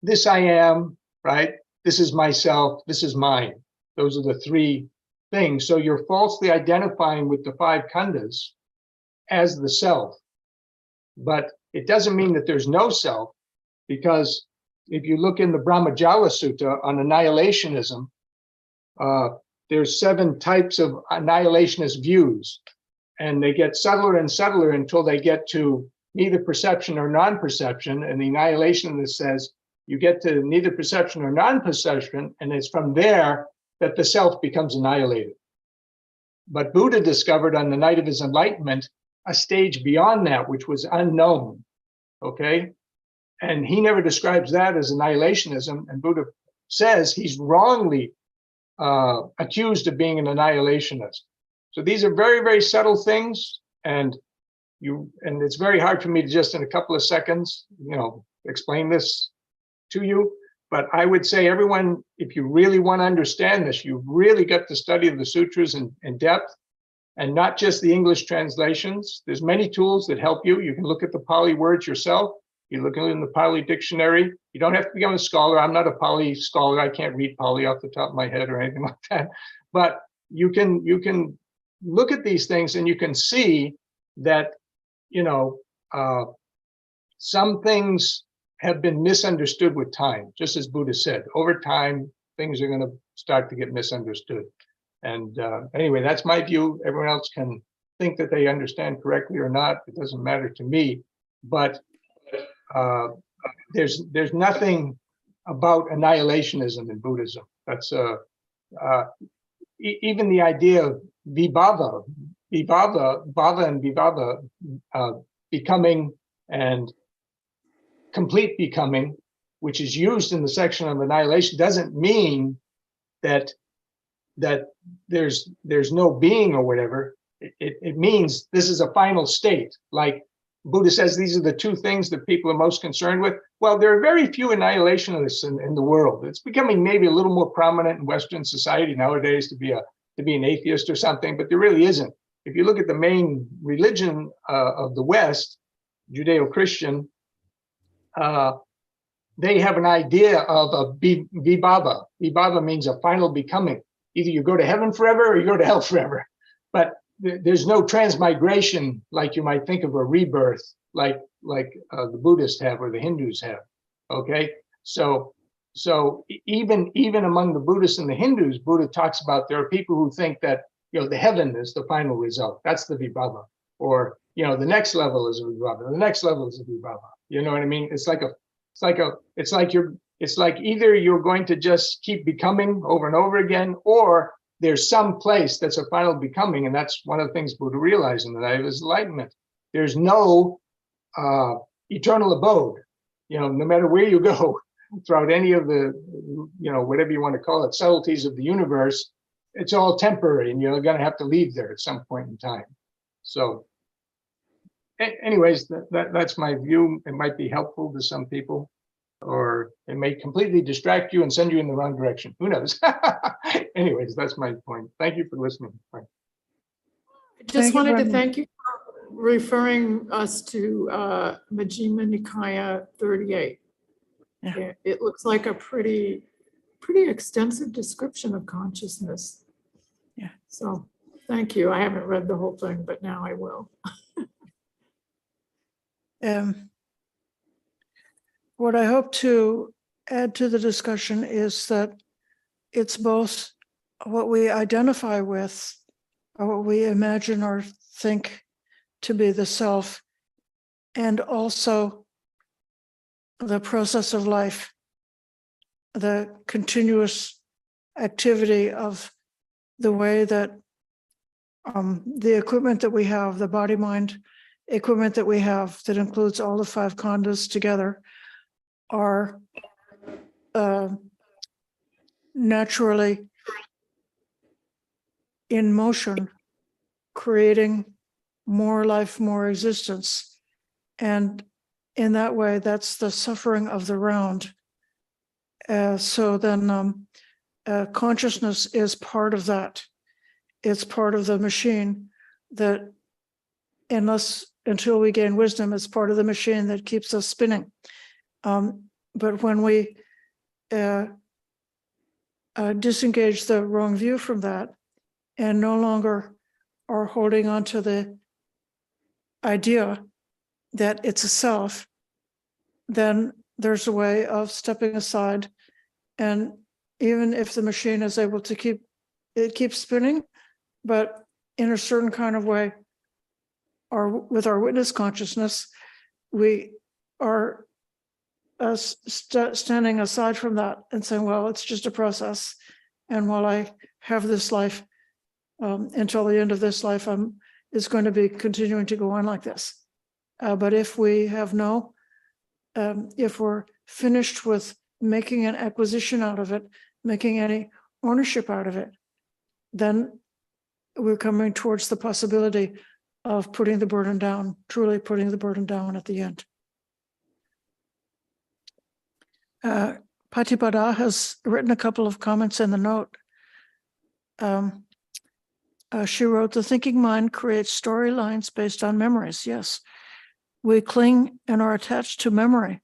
[SPEAKER 4] this I am, right? This is myself, this is mine. Those are the three things. So you're falsely identifying with the five khandhas as the self. But it doesn't mean that there's no self, because if you look in the Brahmajala Sutta on annihilationism, there's 7 types of annihilationist views, and they get subtler and subtler until they get to neither perception or non-perception. And the annihilationist says, you get to neither perception or non-perception, and it's from there that the self becomes annihilated. But Buddha discovered on the night of his enlightenment a stage beyond that, which was unknown, okay? And he never describes that as annihilationism, and Buddha says he's wrongly accused of being an annihilationist. So these are very, very subtle things, and it's very hard for me to just in a couple of seconds, explain this to you. But I would say everyone, if you really want to understand this, you've really got to study the sutras in depth, and not just the English translations. There's many tools that help you. You can look at the Pali words yourself. You look in the Pali dictionary. You don't have to become a scholar. I'm not a Pali scholar. I can't read Pali off the top of my head or anything like that. But you can look at these things and you can see that, some things have been misunderstood with time, just as Buddha said. Over time, things are going to start to get misunderstood. And anyway, that's my view. Everyone else can think that they understand correctly or not. It doesn't matter to me. But there's nothing about annihilationism in Buddhism. That's even the idea of vibhava and vibhava, becoming and complete becoming, which is used in the section of annihilation, doesn't mean that there's no being or whatever. It means this is a final state. Like Buddha says, these are the 2 things that people are most concerned with. Well, there are very few annihilationists in the world. It's becoming maybe a little more prominent in Western society nowadays to be an atheist or something, but there really isn't. If you look at the main religion of the West, Judeo-Christian, they have an idea of a vibhava. Vibhava means a final becoming. Either you go to heaven forever or you go to hell forever. But there's no transmigration like you might think of a rebirth, like the Buddhists have or the Hindus have. Okay, so even among the Buddhists and the Hindus, Buddha talks about there are people who think that the heaven is the final result. That's the vibhava, or the next level is a vibhava. The next level is a vibhava. You know what I mean? It's like either you're going to just keep becoming over and over again, or there's some place that's a final becoming, and that's one of the things Buddha realized in the night of his enlightenment. There's no eternal abode. No matter where you go throughout any of the, whatever you want to call it, subtleties of the universe, it's all temporary, and you're going to have to leave there at some point in time. So, anyways, that's my view. It might be helpful to some people, or it may completely distract you and send you in the wrong direction. Who knows? Anyways, that's my point. Thank you for listening. Bye.
[SPEAKER 2] I just
[SPEAKER 1] Thank you
[SPEAKER 2] wanted
[SPEAKER 1] very
[SPEAKER 2] to
[SPEAKER 1] much.
[SPEAKER 2] thank you for referring us to Majjhima Nikaya 38.
[SPEAKER 1] Yeah.
[SPEAKER 2] It looks like a pretty pretty extensive description of consciousness.
[SPEAKER 1] Yeah.
[SPEAKER 2] So thank you. I haven't read the whole thing, but now I will.
[SPEAKER 1] What I hope to add to the discussion is that it's both what we identify with, or what we imagine or think to be the self, and also the process of life, the continuous activity of the way that the equipment that we have, the body-mind equipment that we have, that includes all the 5 khandhas together, are naturally in motion, creating more life, more existence. And in that way, that's the suffering of the round. So then consciousness is part of that. It's part of the machine that, until we gain wisdom, it's part of the machine that keeps us spinning. But when we disengage the wrong view from that and no longer are holding on to the idea that it's a self, then there's a way of stepping aside. And even if the machine is able to keep spinning, but in a certain kind of way, or with our witness consciousness, we are standing aside from that and saying, well, it's just a process. And while I have this life, until the end of this life, it's going to be continuing to go on like this. But if we have if we're finished with making an acquisition out of it, making any ownership out of it, then we're coming towards the possibility of putting the burden down, truly putting the burden down at the end. Patipada has written a couple of comments in the note. She wrote, the thinking mind creates storylines based on memories. Yes, we cling and are attached to memory.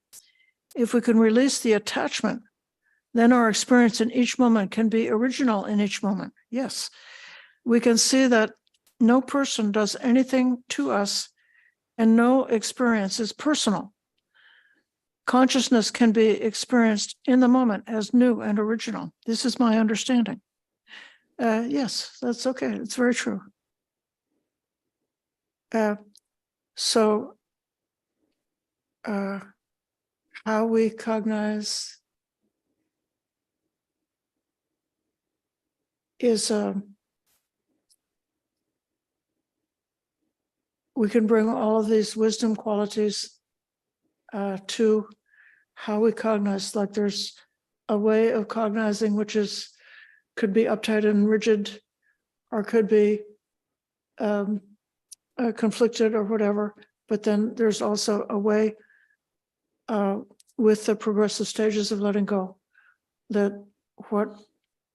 [SPEAKER 1] If we can release the attachment, then our experience in each moment can be original in each moment. Yes, we can see that no person does anything to us and no experience is personal. Consciousness can be experienced in the moment as new and original. This is my understanding. Yes, that's okay. It's very true. So how we cognize is we can bring all of these wisdom qualities to how we cognize. Like there's a way of cognizing which could be uptight and rigid, or could be conflicted or whatever. But then there's also a way with the progressive stages of letting go, that what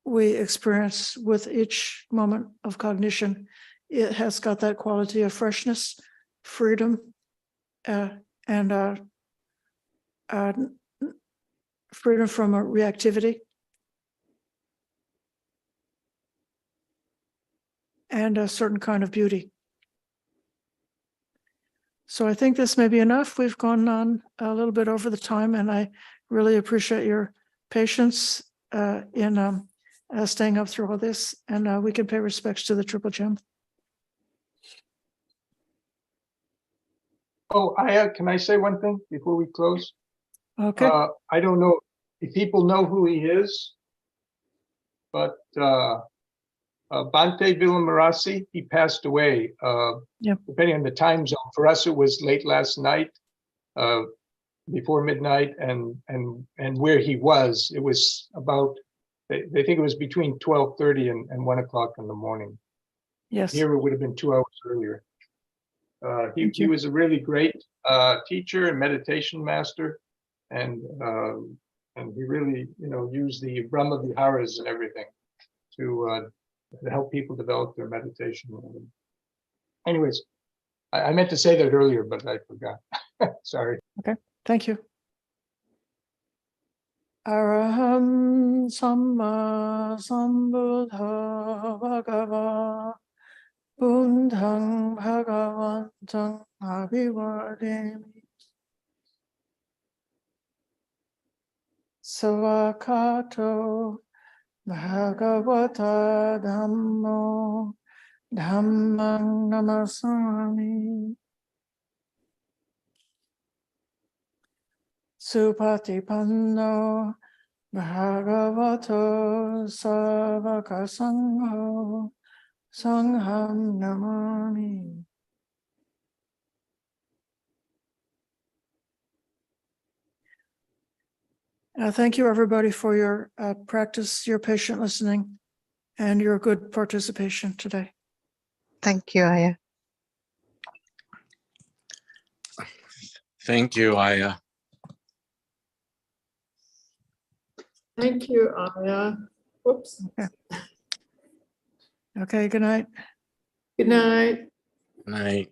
[SPEAKER 1] we experience with each moment of cognition, it has got that quality of freshness, freedom, and freedom from a reactivity, and a certain kind of beauty. So I think this may be enough. We've gone on a little bit over the time, and I really appreciate your patience in staying up through all this, and we can pay respects to the Triple Gem.
[SPEAKER 4] Oh, can I say one thing before we close?
[SPEAKER 1] Okay.
[SPEAKER 4] I don't know if people know who he is, but Bhante Vilamarasi, he passed away.
[SPEAKER 1] Yep.
[SPEAKER 4] Depending on the time zone, for us it was late last night, before midnight, and where he was, it was about, they think it was between 12:30 and 1 o'clock in the morning.
[SPEAKER 1] Yes.
[SPEAKER 4] Here it would have been 2 hours earlier. He was a really great teacher and meditation master, and he really, used the Brahma Viharas and everything to help people develop their meditation. Anyways, I meant to say that earlier, but I forgot. Sorry.
[SPEAKER 1] Okay, thank you. Araham Samma Sambuddha Bhagava Buddhang Bhagavantang Abhivademi Savakato Bhagavata Dhammo Dhammang Namasami Supatipanno Bhagavato Savaka Sangho Sangham Namami. Thank you, everybody, for your practice, your patient listening, and your good participation today.
[SPEAKER 5] Thank you, Aya.
[SPEAKER 6] Thank you, Aya.
[SPEAKER 2] Thank you, Aya. Whoops.
[SPEAKER 1] Okay, good night.
[SPEAKER 2] Good night.
[SPEAKER 6] Night.